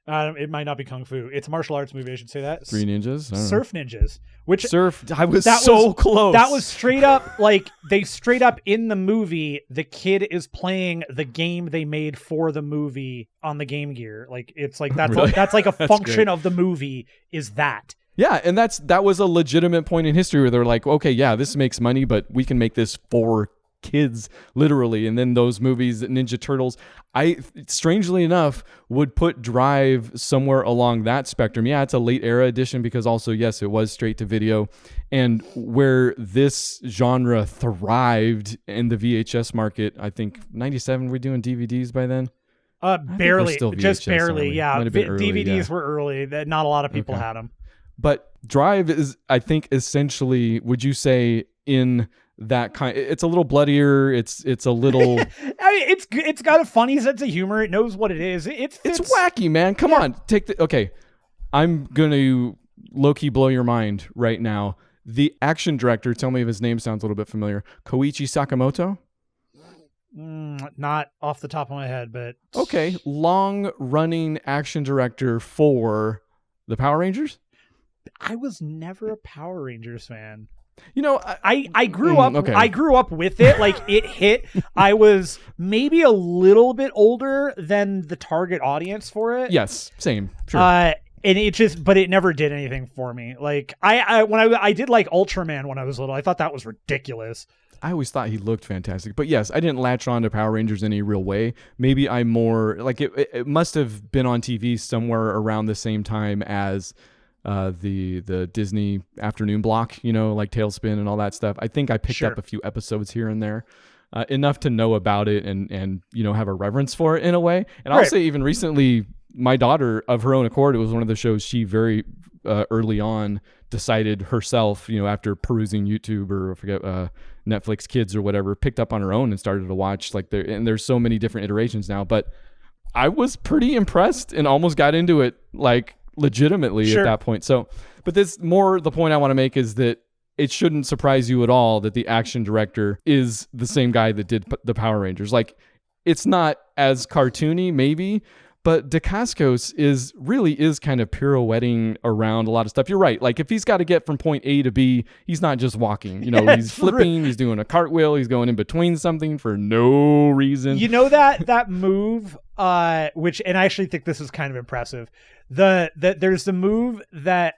It might not be kung fu. It's a martial arts movie, I should say that. Three Ninjas? Surf Ninjas. Which I was so close. That was straight up, like, they straight up in the movie, the kid is playing the game they made for the movie on the Game Gear. Like, it's like, that's really? that's like a function great. of the movie is that. Yeah, and that was a legitimate point in history where they're like, okay, yeah, this makes money, but we can make this for kids, literally. And then those movies, Ninja Turtles, I strangely enough would put Drive somewhere along that spectrum. Yeah, it's a late era edition because also, yes, it was straight to video. And where this genre thrived in the VHS market, I think 97, we're doing DVDs by then? Barely, just barely, early. yeah. Early, DVDs were early. That not a lot of people had them. But Drive is, I think, essentially, would you say, in that kind? It's a little bloodier. It's a little. I mean, it's got a funny sense of humor. It knows what it is. It's wacky, man. Come on, okay. I'm gonna low-key blow your mind right now. The action director. Tell me if his name sounds a little bit familiar. Koichi Sakamoto. Not off the top of my head, but okay. Long-running action director for the Power Rangers. I was never a Power Rangers fan. You know, I grew up. Okay. I grew up with it. Like, it hit. I was maybe a little bit older than the target audience for it. Yes, same. Sure. And but it never did anything for me. Like, when I did like Ultraman when I was little, I thought that was ridiculous. I always thought he looked fantastic, but yes, I didn't latch on to Power Rangers in any real way. Maybe I'm more like it must have been on TV somewhere around the same time as the Disney afternoon block, you know, like Tailspin and all that stuff. I think I picked up a few episodes here and there, enough to know about it and you know, have a reverence for it in a way. And I'll say even recently, my daughter, of her own accord, it was one of the shows she very early on decided herself, you know, after perusing YouTube or I forget Netflix Kids or whatever, picked up on her own and started to watch. Like, there's so many different iterations now, but I was pretty impressed and almost got into it, like, legitimately at that point. So, but the point I want to make is that it shouldn't surprise you at all that the action director is the same guy that did the Power Rangers. Like, it's not as cartoony, maybe, but Dacascos is kind of pirouetting around a lot of stuff. You're right. Like, if he's got to get from point A to B, he's not just walking. You know, he's flipping, he's doing a cartwheel, he's going in between something for no reason. You know that move, which, and I actually think this is kind of impressive. There's the move that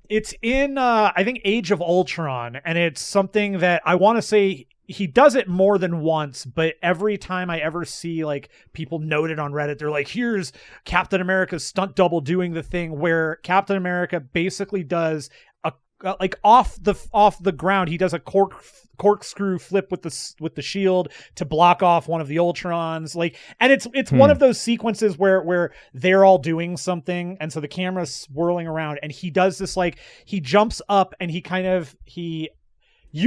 it's in I think Age of Ultron, and it's something that I want to say he does it more than once, but every time I ever see like people noted on Reddit, they're like, here's Captain America's stunt double doing the thing where Captain America basically does like off the ground, he does a corkscrew flip with the shield to block off one of the Ultrons. Like, and it's one of those sequences where they're all doing something, and so the camera's swirling around, and he does this, like, he jumps up and you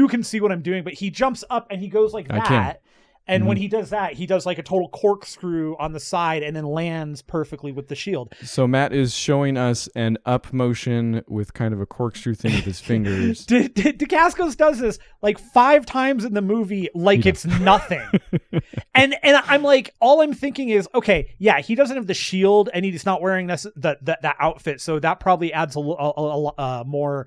can see what I'm doing, but he jumps up and he goes like that. And when he does that, he does like a total corkscrew on the side and then lands perfectly with the shield. So Matt is showing us an up motion with kind of a corkscrew thing with his fingers. Dacascos does this like 5 times in the movie, like it's nothing. and I'm like, all I'm thinking is, okay, yeah, he doesn't have the shield and he's not wearing that outfit, so that probably adds a more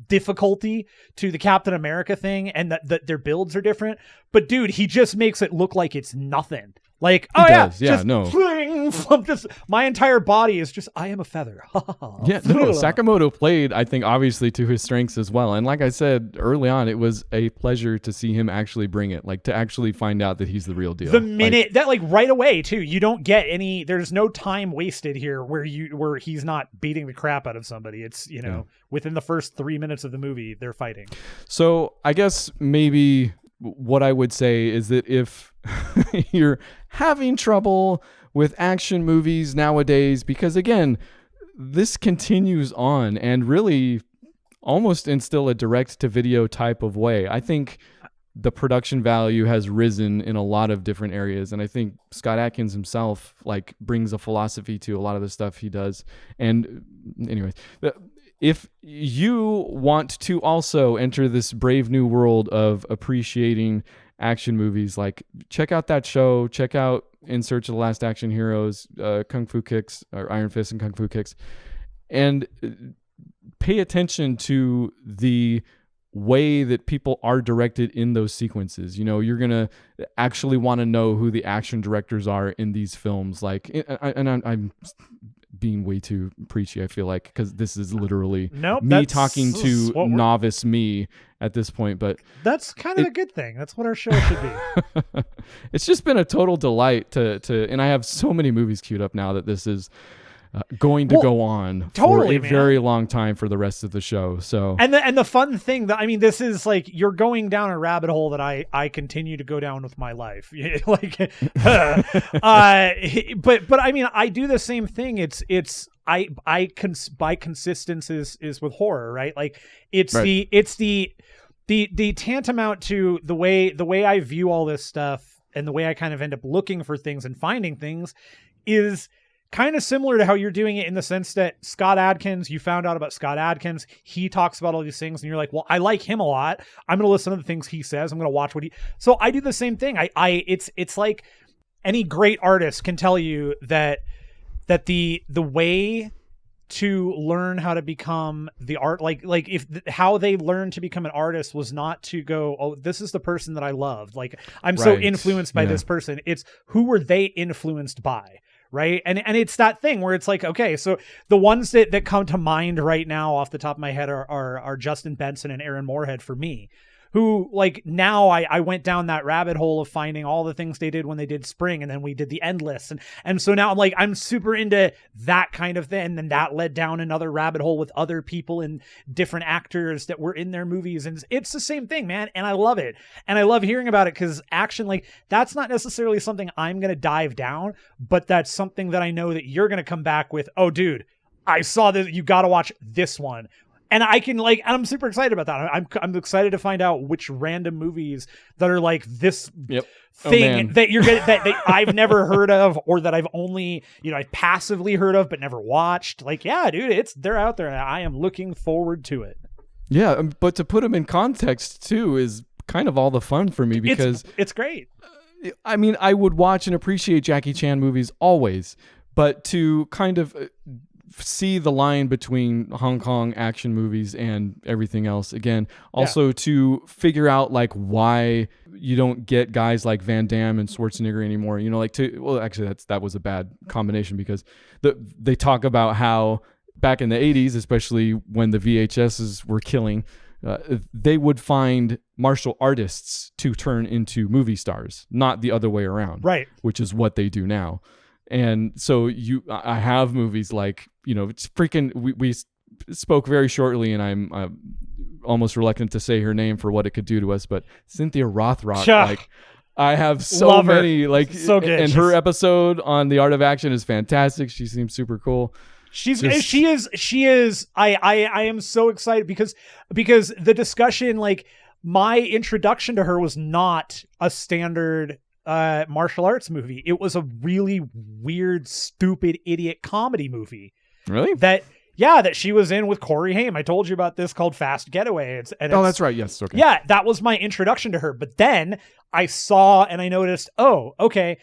difficulty to the Captain America thing, and that their builds are different. But dude, he just makes it look like it's nothing. Like, just my entire body is just, I am a feather. Sakamoto played, I think, obviously to his strengths as well. And like I said early on, it was a pleasure to see him actually bring it, like to actually find out that he's the real deal. The minute that, like, right away too, you don't get any, there's no time wasted here where he's not beating the crap out of somebody. It's, within the first 3 minutes of the movie, they're fighting. So I guess maybe what I would say is that if you're having trouble with action movies nowadays, because again, this continues on and really almost in still a direct to video type of way. I think the production value has risen in a lot of different areas. And I think Scott Adkins himself like brings a philosophy to a lot of the stuff he does. And anyways, if you want to also enter this brave new world of appreciating action movies, like check out that show, check out In Search of the Last Action Heroes, Kung Fu Kicks, or Iron Fist and Kung Fu Kicks, and pay attention to the way that people are directed in those sequences. You're going to actually want to know who the action directors are in these films. Like, and I'm being way too preachy, I feel like, because this is literally me talking to novice me at this point, but that's kind of a good thing. That's what our show should be. It's just been a total delight to and I have so many movies queued up now that this is going to go on for a very long time for the rest of the show. So and the fun thing that, I mean, this is like, you're going down a rabbit hole that I continue to go down with my life. Like, but I mean, I do the same thing. By consistency is with horror, right? Like it's the tantamount to the way I view all this stuff, and the way I kind of end up looking for things and finding things is kind of similar to how you're doing it, in the sense that Scott Adkins, you found out about Scott Adkins. He talks about all these things and you're like, well, I like him a lot. I'm going to listen to the things he says. I'm going to watch so I do the same thing. It's like any great artist can tell you that the way to learn how to become the art, like if how they learned to become an artist was not to go, oh, this is the person that I loved, like I'm so influenced by this person. It's who were they influenced by? Right. And it's that thing where it's like, okay, so the ones that come to mind right now off the top of my head are Justin Benson and Aaron Moorhead for me, who, like, now I went down that rabbit hole of finding all the things they did when they did Spring, and then we did the Endless. And so now I'm like, I'm super into that kind of thing. And then that led down another rabbit hole with other people and different actors that were in their movies. And it's the same thing, man. And I love it. And I love hearing about it, because action, like, that's not necessarily something I'm going to dive down, but that's something that I know that you're going to come back with. Oh, dude, I saw this. You got to watch this one. And I can, like, I'm super excited about that. I'm excited to find out which random movies that are like this thing that you're gonna, that I've never heard of, or that I've only, I've passively heard of but never watched. Like, yeah, dude, they're out there, and I am looking forward to it. Yeah, but to put them in context too is kind of all the fun for me, because it's great. I mean, I would watch and appreciate Jackie Chan movies always, but to kind of see the line between Hong Kong action movies and everything else again, also to figure out like why you don't get guys like Van Damme and Schwarzenegger anymore, actually that was a bad combination, because they talk about how back in the 80s, especially when the VHSs were killing, they would find martial artists to turn into movie stars, not the other way around, right? Which is what they do now. And so I have movies like, it's freaking, we spoke very shortly, and I'm almost reluctant to say her name for what it could do to us, but Cynthia Rothrock, like, I have so many, like, so good. And her episode on The Art of Action is fantastic. She seems super cool. She is. I am so excited because the discussion, like, my introduction to her was not a standard martial arts movie. It was a really weird, stupid, idiot comedy movie. Really? That she was in with Corey Haim. I told you about this called Fast Getaway. That's right. Yes. Okay. Yeah, that was my introduction to her. But then I saw and I noticed, oh, okay.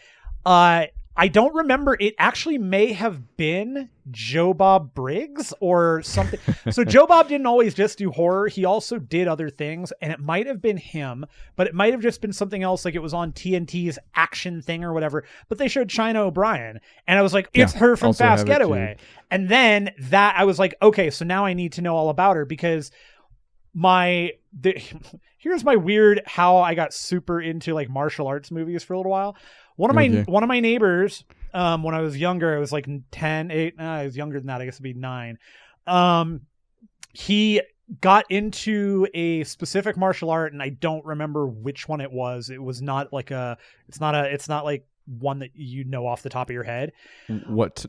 I don't remember. It actually may have been Joe Bob Briggs or something. So Joe Bob didn't always just do horror. He also did other things, and it might have been him, but it might have just been something else, like it was on TNT's action thing or whatever. But they showed China O'Brien, and I was like, it's her from Fast Getaway. And then I was like, okay, so now I need to know all about her, because here's my weird how I got super into like martial arts movies for a little while. One of my neighbors, when I was younger, I was like 8, I was younger than that. I guess it'd be 9. He got into a specific martial art, and I don't remember which one it was. It was not like it's not like one that you know off the top of your head. What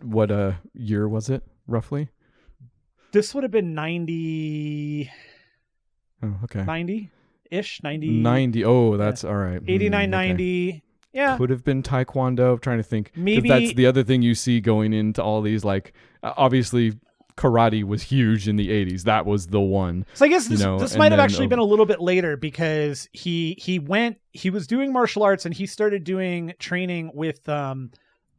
year was it roughly? This would have been 90. Oh, okay. 90-ish, 90. Oh, that's all right. 89, okay. 90. Yeah. Could have been Taekwondo. I'm trying to think. Maybe that's the other thing you see going into all these, like, obviously karate was huge in the 80s. That was the one. So I guess this might have actually been a little bit later, because he was doing martial arts, and he started doing training with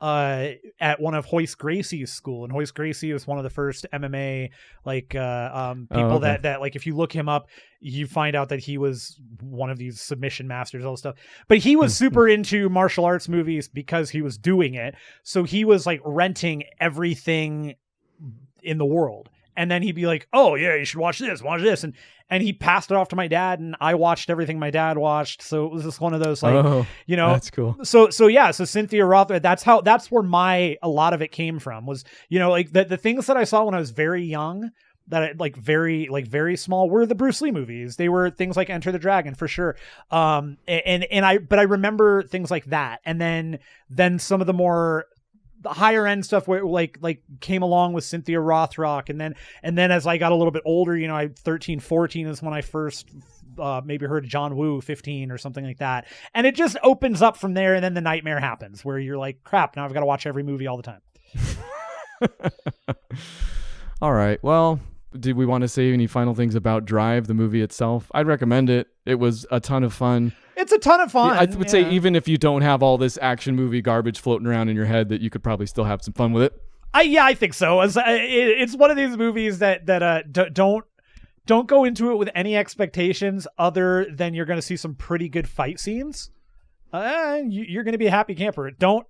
at one of Hoist Gracie's school, and Hoist Gracie was one of the first MMA people that like, if you look him up, you find out that he was one of these submission masters, all this stuff. But he was super into martial arts movies because he was doing it. So he was like renting everything in the world. And then he'd be like, oh yeah, you should watch this. And he passed it off to my dad, and I watched everything my dad watched. So it was just one of those, like, that's cool. So Cynthia Rothrock, that's where a lot of it came from, was, like the things that I saw when I was very young, that very small, were the Bruce Lee movies. They were things like Enter the Dragon, for sure. But I remember things like that. And then some of the more the higher end stuff where like came along with Cynthia Rothrock. And then as I got a little bit older, 13, 14 is when I first maybe heard John Woo, 15 or something like that. And it just opens up from there. And then the nightmare happens where you're like, crap, now I've got to watch every movie all the time. All right. Well, did we want to say any final things about Drive, the movie itself? I'd recommend it. It was a ton of fun. It's a ton of fun. I would say even if you don't have all this action movie garbage floating around in your head, that you could probably still have some fun with it. I think so. It's one of these movies that don't go into it with any expectations other than you're going to see some pretty good fight scenes. You're going to be a happy camper. Don't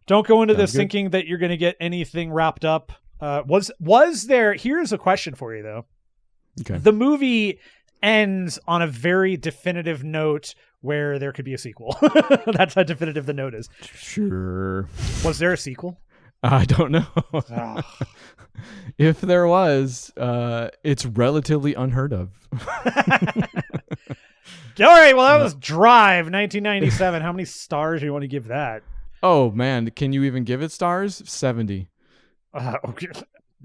go into this thinking that you're going to get anything wrapped up. Was there? Here's a question for you though. Okay. The movie ends on a very definitive note where there could be a sequel. That's how definitive the note is. Sure. Was there a sequel? I don't know. Oh. If there was, it's relatively unheard of. All right. Well, that was Drive, 1997. How many stars do you want to give that? Oh man, can you even give it stars? 70. Okay.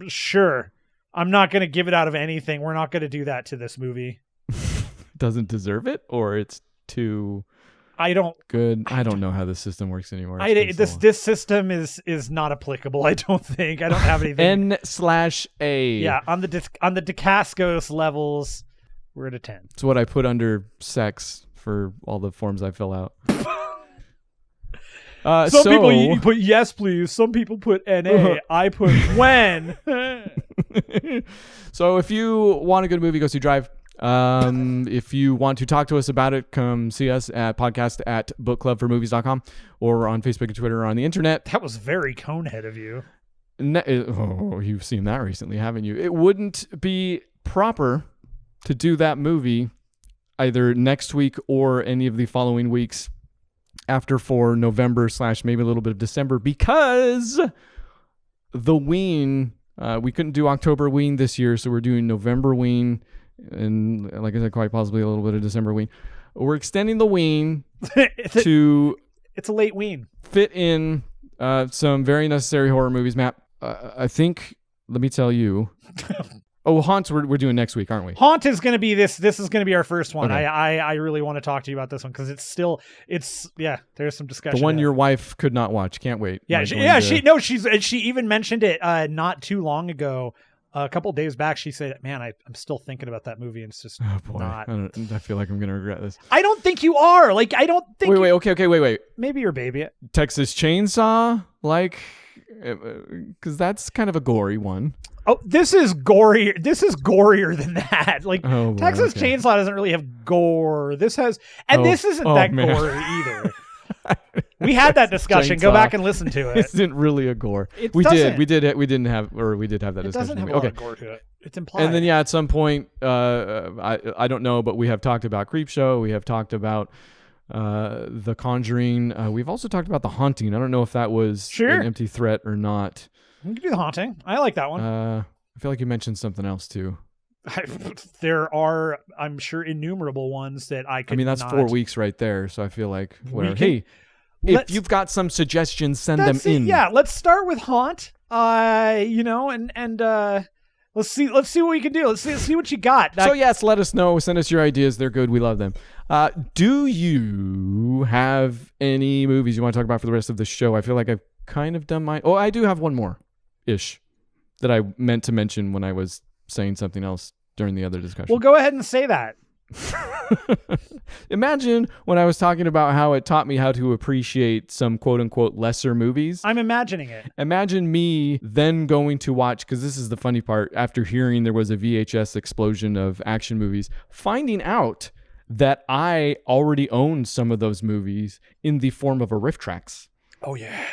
Sure. I'm not going to give it out of anything. We're not going to do that to this movie. Doesn't deserve it, or it's too good. I don't know how the system works anymore. This system is not applicable. I don't think. I don't have anything. N/A. Yeah, on the Dacascos levels, we're at a 10. It's what I put under sex for all the forms I fill out. Some people put yes, please. Some people put NA. I put when. So if you want a good movie, go see Drive. If you want to talk to us about it, come see us at podcast@bookclubformovies.com or on Facebook and Twitter or on the internet. That was very conehead of you. You've seen that recently, haven't you? It wouldn't be proper to do that movie either next week or any of the following weeks after for November / maybe a little bit of December, because the Ween, we couldn't do October Ween this year, so we're doing November Ween, and like I said, quite possibly a little bit of December Ween. We're extending the Ween it's a late Ween. Fit in some very necessary horror movies, Matt. I think, let me tell you, Oh, Haunts we're doing next week, aren't we? Haunt is going to be this is going to be our first one. Okay. I really want to talk to you about this one because there's some discussion. The one there. your wife could not watch. Can't wait. Yeah, she even mentioned it not too long ago. A couple days back, she said, "Man, I'm still thinking about that movie, and it's just not." I feel like I'm gonna regret this. I don't think you are. Like, I don't think. Wait. Maybe you're baby. Texas Chainsaw, like, because that's kind of a gory one. Oh, this is gory. This is gorier than that. Like, boy, Texas okay. Chainsaw doesn't really have gore. This has, and this isn't that gory either. We had that discussion. Go back and listen to it. Isn't really a gore. We did have that discussion. It doesn't have a lot of gore to it. It's implied. And then at some point, I don't know, but we have talked about Creepshow. We have talked about The Conjuring. We've also talked about The Haunting. I don't know if that was an empty threat or not. We can do The Haunting. I like that one. I feel like you mentioned something else too. There are, I'm sure, innumerable ones that I could. I mean, that's 4 weeks right there. So I feel like whatever. Hey, if you've got some suggestions, send them in. Yeah, let's start with Haunt. And let's see what we can do. Let's see what you got. So yes, let us know. Send us your ideas. They're good. We love them. Do you have any movies you want to talk about for the rest of the show? I feel like I've kind of done mine. Oh, I do have one more ish that I meant to mention when I was saying something else during the other discussion. Well, go ahead and say that. Imagine when I was talking about how it taught me how to appreciate some quote unquote lesser movies. I'm imagining it. Imagine me then going to watch, because this is the funny part, after hearing there was a VHS explosion of action movies, finding out that I already owned some of those movies in the form of a riff tracks. Oh, yeah.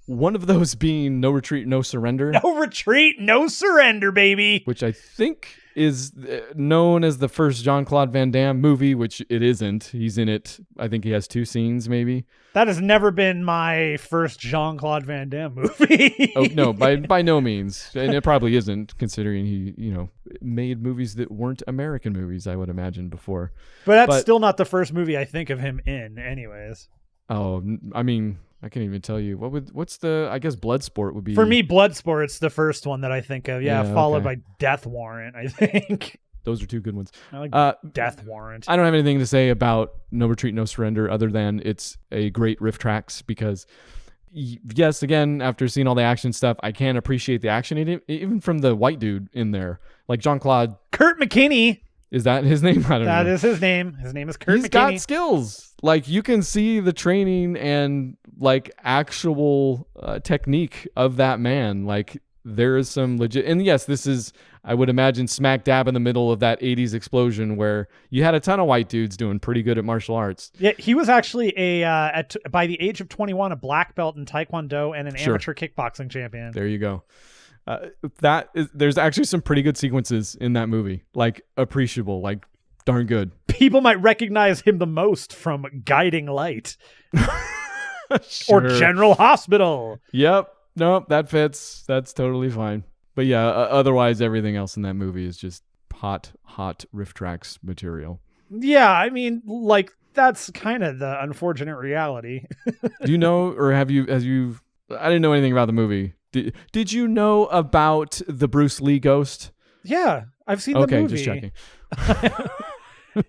One of those being No Retreat, No Surrender. No Retreat, No Surrender, baby. Which I think is known as the first Jean-Claude Van Damme movie, which it isn't. He's in it. I think he has 2 scenes, maybe. That has never been my first Jean-Claude Van Damme movie. Oh, no, by no means. And it probably isn't, considering he, made movies that weren't American movies, I would imagine, before. But that's still not the first movie I think of him in, anyways. Oh, I mean, I can't even tell you. What's the, I guess Bloodsport would be. For me, Bloodsport's the first one that I think of. Yeah, followed by Death Warrant, I think. Those are 2 good ones. I like Death Warrant. I don't have anything to say about No Retreat, No Surrender other than it's a great riff tracks because, yes, again, after seeing all the action stuff, I can appreciate the action, even from the white dude in there. Like Jean-Claude. Kurt McKinney. Is that his name? I don't know. That is his name. His name is Kurt McKinney. He's got skills. Like, you can see the training and, like, actual technique of that man. Like, there is some legit... And, yes, this is, I would imagine, smack dab in the middle of that 80s explosion where you had a ton of white dudes doing pretty good at martial arts. Yeah, he was actually, by the age of 21, a black belt in Taekwondo and an amateur kickboxing champion. There you go. There's actually some pretty good sequences in that movie, like appreciable, like darn good. People might recognize him the most from Guiding Light or General Hospital. Yep. Nope. That fits. That's totally fine. But yeah, otherwise everything else in that movie is just hot riff tracks material. Yeah. I mean, like that's kind of the unfortunate reality. Do you know, or have you, I didn't know anything about the movie. Did you know about the Bruce Lee ghost? Yeah, I've seen the movie. Okay, just checking.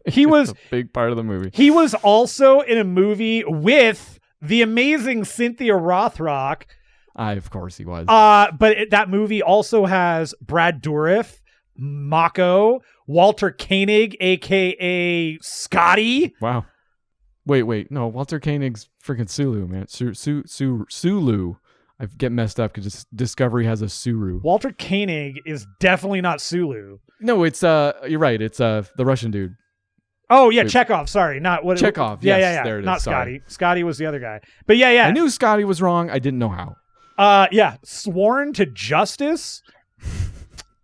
He was a big part of the movie. He was also in a movie with the amazing Cynthia Rothrock. Of course he was. But that movie also has Brad Dourif, Mako, Walter Koenig, aka Scotty. Wow. Wait. No, Walter Koenig's freaking Sulu, man. Sulu. I get messed up because Discovery has a Suru. Walter Koenig is definitely not Sulu. No, it's you're right. It's the Russian dude. Oh yeah, Chekhov. Sorry, not what. Chekhov. Yeah, yes, yeah. There it is. Not Sorry. Scotty. Scotty was the other guy. But yeah. I knew Scotty was wrong. I didn't know how. Yeah. Sworn to Justice.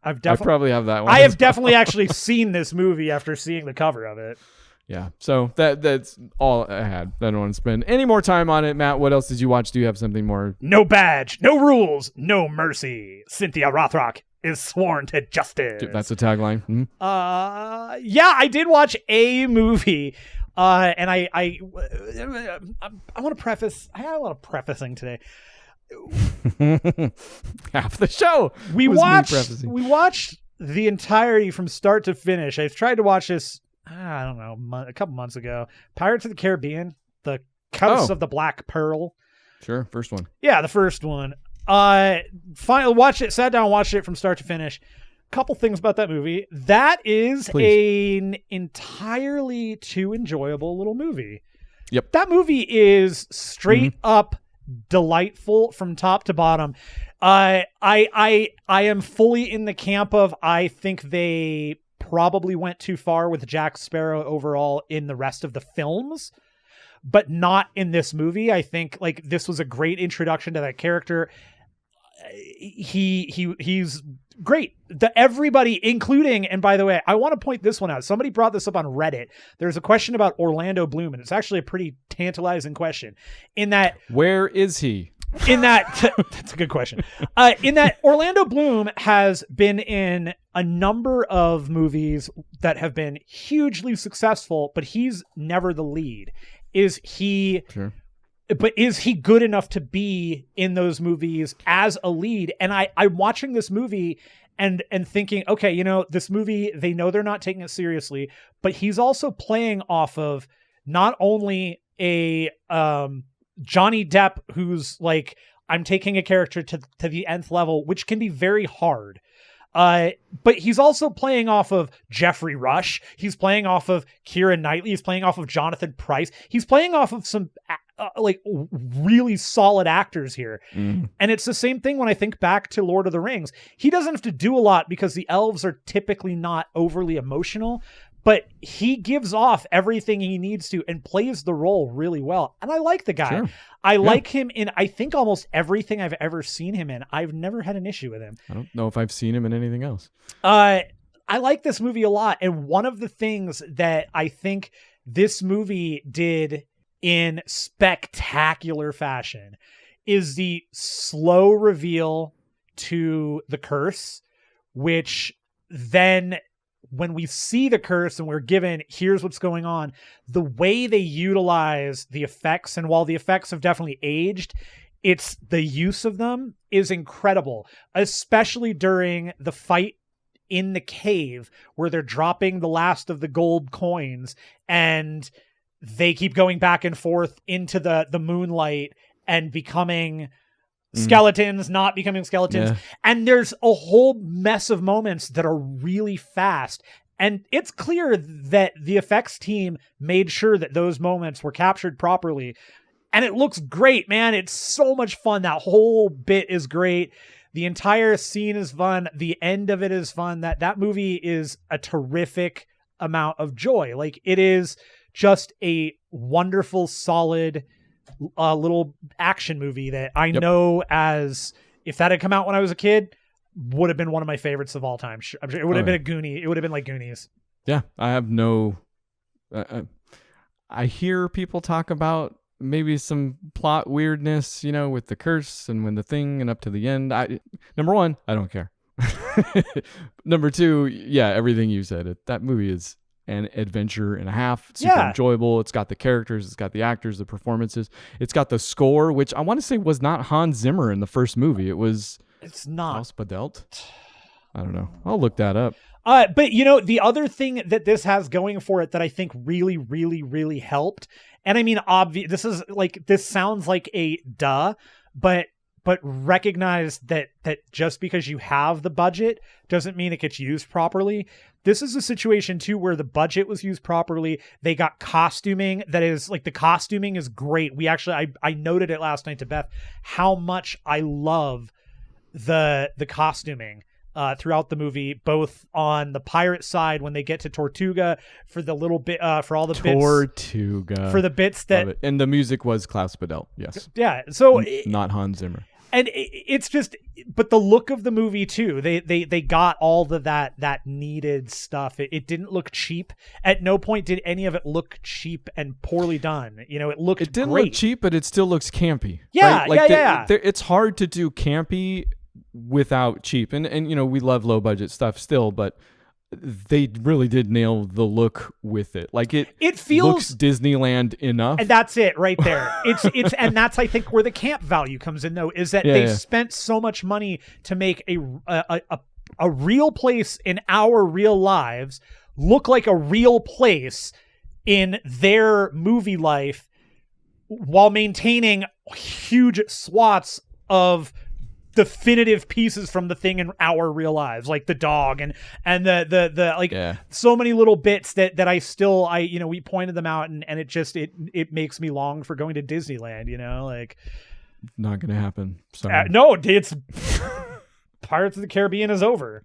I probably have that one. I have definitely actually seen this movie after seeing the cover of it. Yeah, so that's all I had. I don't want to spend any more time on it. Matt, what else did you watch? Do you have something more? No badge, no rules, no mercy. Cynthia Rothrock is sworn to justice. That's a tagline. Mm-hmm. Yeah, I did watch a movie, and I want to preface. I had a lot of prefacing today. Half the show. We watched the entirety from start to finish. I tried to watch this, I don't know, a couple months ago. Pirates of the Caribbean, the Curse of the Black Pearl. Sure, first one. Yeah, the first one. Finally watched it, sat down, watched it from start to finish. Couple things about that movie. That is an entirely too enjoyable little movie. Yep. That movie is straight up delightful from top to bottom. I am fully in the camp of, I think they probably went too far with Jack Sparrow overall in the rest of the films, but not in this movie. I think like this was a great introduction to that character. He's great. Everybody, including, and by the way, I want to point this one out. Somebody brought this up on Reddit. There's a question about Orlando Bloom, and it's actually a pretty tantalizing question. In that, where is he? In that, that's a good question. In that, Orlando Bloom has been in a number of movies that have been hugely successful, but he's never the lead. Is he? Sure. But is he good enough to be in those movies as a lead? And I'm watching this movie and thinking, okay, you know, this movie, they know they're not taking it seriously, but he's also playing off of not only a Johnny Depp, who's like, I'm taking a character to the nth level, which can be very hard. But he's also playing off of Jeffrey Rush. He's playing off of Keira Knightley. He's playing off of Jonathan Pryce. He's playing off of some like really solid actors here. And it's the same thing when I think back to Lord of the Rings. He doesn't have to do a lot because the elves are typically not overly emotional, but he gives off everything he needs to and plays the role really well. And I like the guy. Sure. I like him in, I think, almost everything I've ever seen him in. I've never had an issue with him. I don't know if I've seen him in anything else. I like this movie a lot. And one of the things that I think this movie did in spectacular fashion is the slow reveal to the curse, which then when we see the curse and we're given, here's what's going on, the way they utilize the effects, and while the effects have definitely aged, it's the use of them is incredible, especially during the fight in the cave where they're dropping the last of the gold coins and they keep going back and forth into the moonlight and becoming skeletons, not becoming skeletons. Yeah. And there's a whole mess of moments that are really fast. And it's clear that the effects team made sure that those moments were captured properly. And it looks great, man. It's so much fun. That whole bit is great. The entire scene is fun. The end of it is fun. That movie is a terrific amount of joy. Like, it is just a wonderful, solid little action movie that I know, as if that had come out when I was a kid, would have been one of my favorites of all time. I'm sure it would have been a Goonie. It would have been like Goonies. Yeah, I have no. I hear people talk about maybe some plot weirdness, you know, with the curse and when the thing and up to the end. Number one, I don't care. Number two, yeah, everything you said. That movie is an adventure and a half. Super enjoyable. It's got the characters, it's got the actors, the performances, it's got the score, which I want to say was not Hans Zimmer in the first movie. It's not Klaus Badelt. I don't know. I'll look that up. But you know, the other thing that this has going for it that I think really, really, really helped, and I mean, this sounds like a duh, but recognize that just because you have the budget doesn't mean it gets used properly. This is a situation too where the budget was used properly. They got costuming that is like, the costuming is great. We actually, I noted it last night to Beth, how much I love the costuming throughout the movie, both on the pirate side when they get to Tortuga for the little bit, for all the Tortuga, for the bits that, and the music was Klaus Badelt. Yes. Yeah. So not Hans Zimmer. And it's just, but the look of the movie too, they got all that needed stuff. It didn't look cheap. At no point did any of it look cheap and poorly done. You know, it didn't look cheap, but it still looks campy. Yeah. Right? Like yeah. It's hard to do campy without cheap. And you know, we love low budget stuff still, but they really did nail the look with it. Like it feels looks Disneyland enough. And that's it right there. It's and that's, I think, where the camp value comes in though, is that they spent so much money to make a a real place in our real lives look like a real place in their movie life while maintaining huge swaths of definitive pieces from the thing in our real lives, like the dog and the like so many little bits that I we pointed them out, and it makes me long for going to Disneyland, like not gonna happen. Sorry. No, it's Pirates of the Caribbean is over.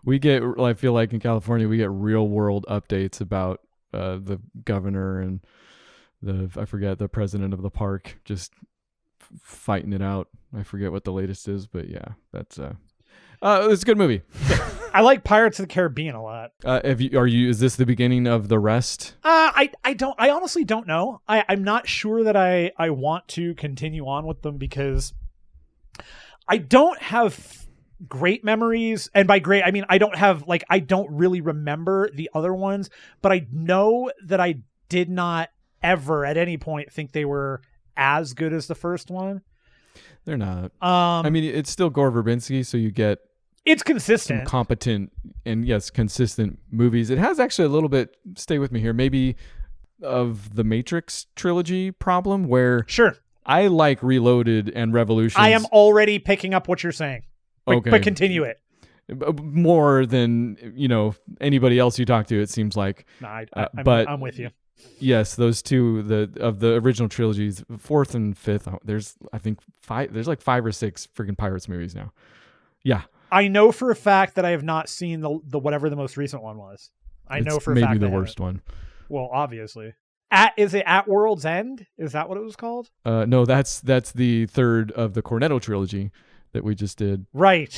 I feel like in California we get real world updates about the governor and the president of the park just fighting it out. I forget what the latest is, but yeah, that's it's a good movie. I like Pirates of the Caribbean a lot. Is this the beginning of the rest? I honestly don't know. I'm not sure that I want to continue on with them because I don't have great memories, and by great I mean I don't really remember the other ones, but I know that I did not ever at any point think they were as good as the first one. They're not. I mean, it's still Gore Verbinski, so you get it's consistent, some competent and consistent movies. It has actually a little bit, stay with me here, maybe of the Matrix trilogy problem where sure I like Reloaded and Revolutions. I am already picking up what you're saying. Okay. But continue it. More than, anybody else you talk to, it seems like. No, I'm with you. Yes, those two, of the original trilogies, fourth and fifth, there's, I think, there's like 5 or 6 freaking Pirates movies now. Yeah. I know for a fact that I have not seen the whatever the most recent one was. I know for a fact. Maybe the worst one. Well, obviously. Is it At World's End? Is that what it was called? No, that's the third of the Cornetto trilogy that we just did. Right.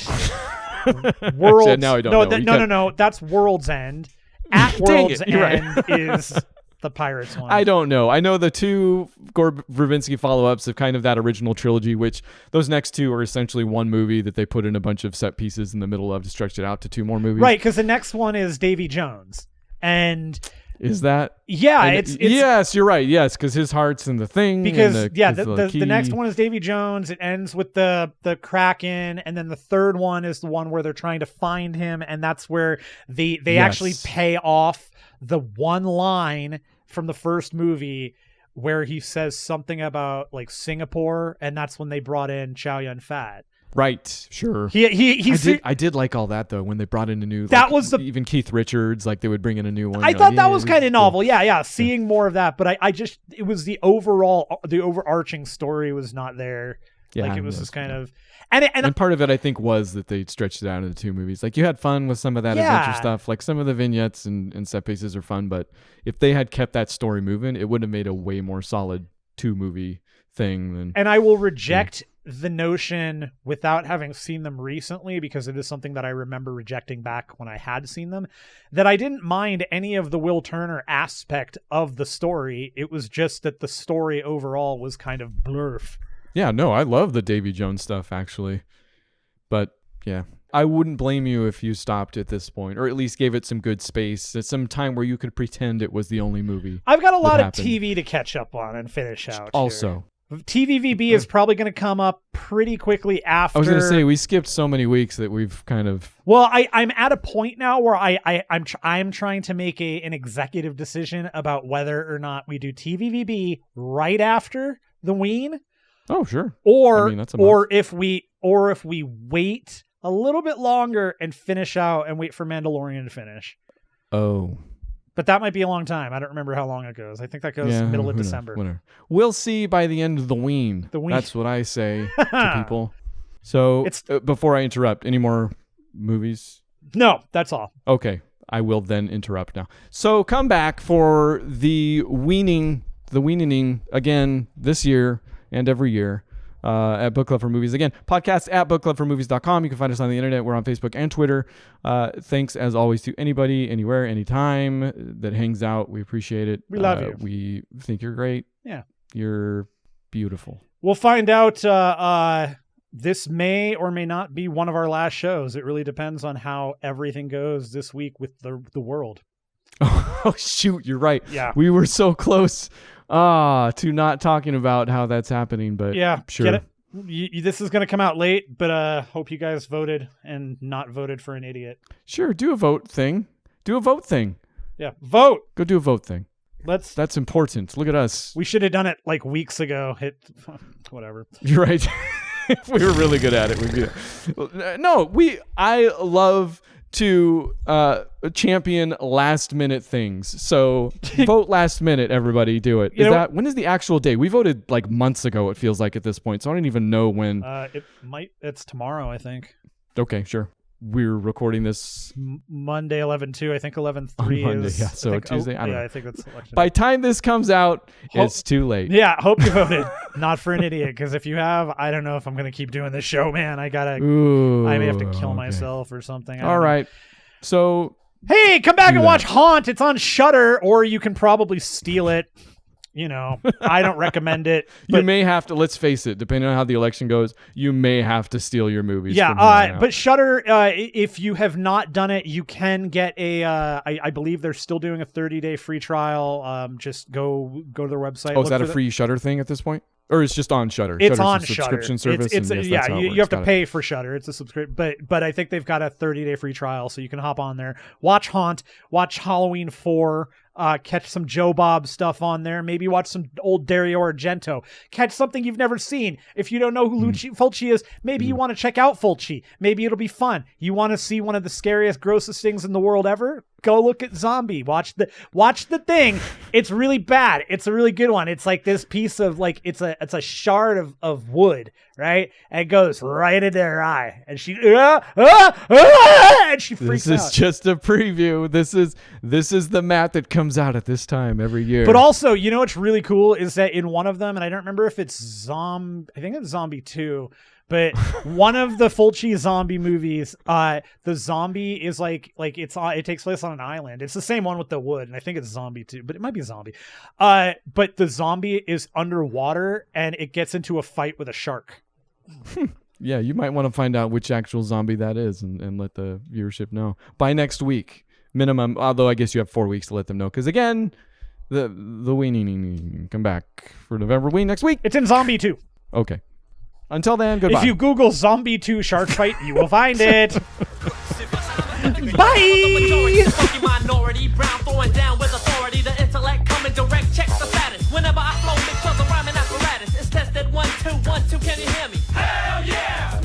World's Actually, now I don't know. No. That's World's End. At World's End right. is the Pirates one. I don't know. I know the 2 Gore Verbinski follow-ups of kind of that original trilogy, which those next 2 are essentially one movie that they put in a bunch of set pieces in the middle of to stretch it out to 2 more movies. Right, because the next one is Davy Jones. And is that? Yeah, and it's yes, you're right. Yes, because his heart's in the thing. Because the next one is Davy Jones. It ends with the Kraken, and then the third one is the one where they're trying to find him, and that's where they actually pay off the one line from the first movie where he says something about like Singapore, and that's when they brought in Chow Yun Fat. Right, sure. I did like all that though when they brought in a new. Even Keith Richards, like they would bring in a new one. I thought that was kind of novel. Yeah, seeing more of that, but it was the overarching story was not there. Yeah, like it was just kind of, and part of it I think was that they stretched it out into 2 movies. Like you had fun with some of that adventure stuff, like some of the vignettes and set pieces are fun, but if they had kept that story moving, it would have made a way more solid 2 movie thing. And I will reject the notion without having seen them recently, because it is something that I remember rejecting back when I had seen them, that I didn't mind any of the Will Turner aspect of the story. It was just that the story overall was kind of blurf. Yeah, no, I love the Davy Jones stuff actually. But yeah, I wouldn't blame you if you stopped at this point, or at least gave it some good space at some time where you could pretend it was the only movie. I've got a lot of TV to catch up on and finish out. Also, TVVB is probably going to come up pretty quickly after. I was going to say we skipped so many weeks that we've kind of. Well, I'm at a point now where I'm trying to make an executive decision about whether or not we do TVVB right after the Ween. Oh sure. Or if we wait a little bit longer and finish out and wait for Mandalorian to finish. Oh. But that might be a long time. I don't remember how long it goes. I think that goes middle of December. Whatever. We'll see by the end of the Ween. That's what I say to people. So before I interrupt, any more movies? No, that's all. Okay. I will then interrupt now. So come back for the Weening again this year and every year. At Book Club for Movies. Again, podcast at bookclubformovies.com. You can find us on the internet. We're on Facebook and Twitter. Thanks, as always, to anybody, anywhere, anytime that hangs out. We appreciate it. We love you. We think you're great. Yeah. You're beautiful. We'll find out. This may or may not be one of our last shows. It really depends on how everything goes this week with the world. Oh, shoot. You're right. Yeah. We were so close to not talking about how that's happening, but yeah, sure. This is going to come out late, but hope you guys voted and not voted for an idiot. Sure, do a vote thing. Do a vote thing. Yeah, vote. Go do a vote thing. That's important. Look at us. We should have done it like weeks ago. Whatever. You're right. If we were really good at it, we'd be. No, I love to champion last minute things. So vote last minute, everybody. Do it. When is the actual day? We voted like months ago, it feels like at this point. So I don't even know when. It's tomorrow, I think. Okay, sure. We're recording this Monday 11/2. I think 11/3 Monday, is. Yeah, so Tuesday. I don't know. I think that's election. By time this comes out, it's too late. Yeah, hope you voted. Not for an idiot, because if you have, I don't know if I'm gonna keep doing this show, man. I may have to kill myself or something. All right. So hey, come back and watch Haunt. It's on Shudder, or you can probably steal it. I don't recommend it. You may have to, let's face it, depending on how the election goes, you may have to steal your movies. Yeah, but Shudder, if you have not done it, you can get I believe they're still doing a 30-day free trial. Just go to their website. Oh, is that a free Shudder thing at this point? Or it's just on Shudder? It's Shudder's on a subscription Shudder. service. You have to pay for Shudder. It's a subscription, but I think they've got a 30-day free trial, so you can hop on there, watch Haunt, watch Halloween 4. Catch some Joe Bob stuff on there. Maybe watch some old Dario Argento. Catch something you've never seen. If you don't know who Fulci is, maybe you want to check out Fulci. Maybe it'll be fun. You want to see one of the scariest, grossest things in the world ever? Go look at Zombie. Watch the Thing. It's really bad. It's a really good one. It's like this piece of it's a shard of wood, right? And it goes right into her eye, and she and she freaks out. This is just a preview. This is the mat that comes out at this time every year. But also, what's really cool is that in one of them, and I don't remember if it's I think it's Zombie 2, but one of the Fulci zombie movies, the zombie is it takes place on an island. It's the same one with the wood, and I think it's Zombie 2, but it might be Zombie. But the zombie is underwater, and it gets into a fight with a shark. Yeah, you might want to find out which actual zombie that is and let the viewership know by next week minimum. Although I guess you have 4 weeks to let them know, because again, the weenie come back for November Ween next week. It's in Zombie 2. Okay. Until then, goodbye. If you Google Zombie 2 shark fight, you will find it. Bye. Minority brown throwing down with authority. The intellect coming direct. Check the status. Whenever I flow, mix up the rhyming apparatus. It's tested 1 2 1 2. Can you hear me? Hell yeah!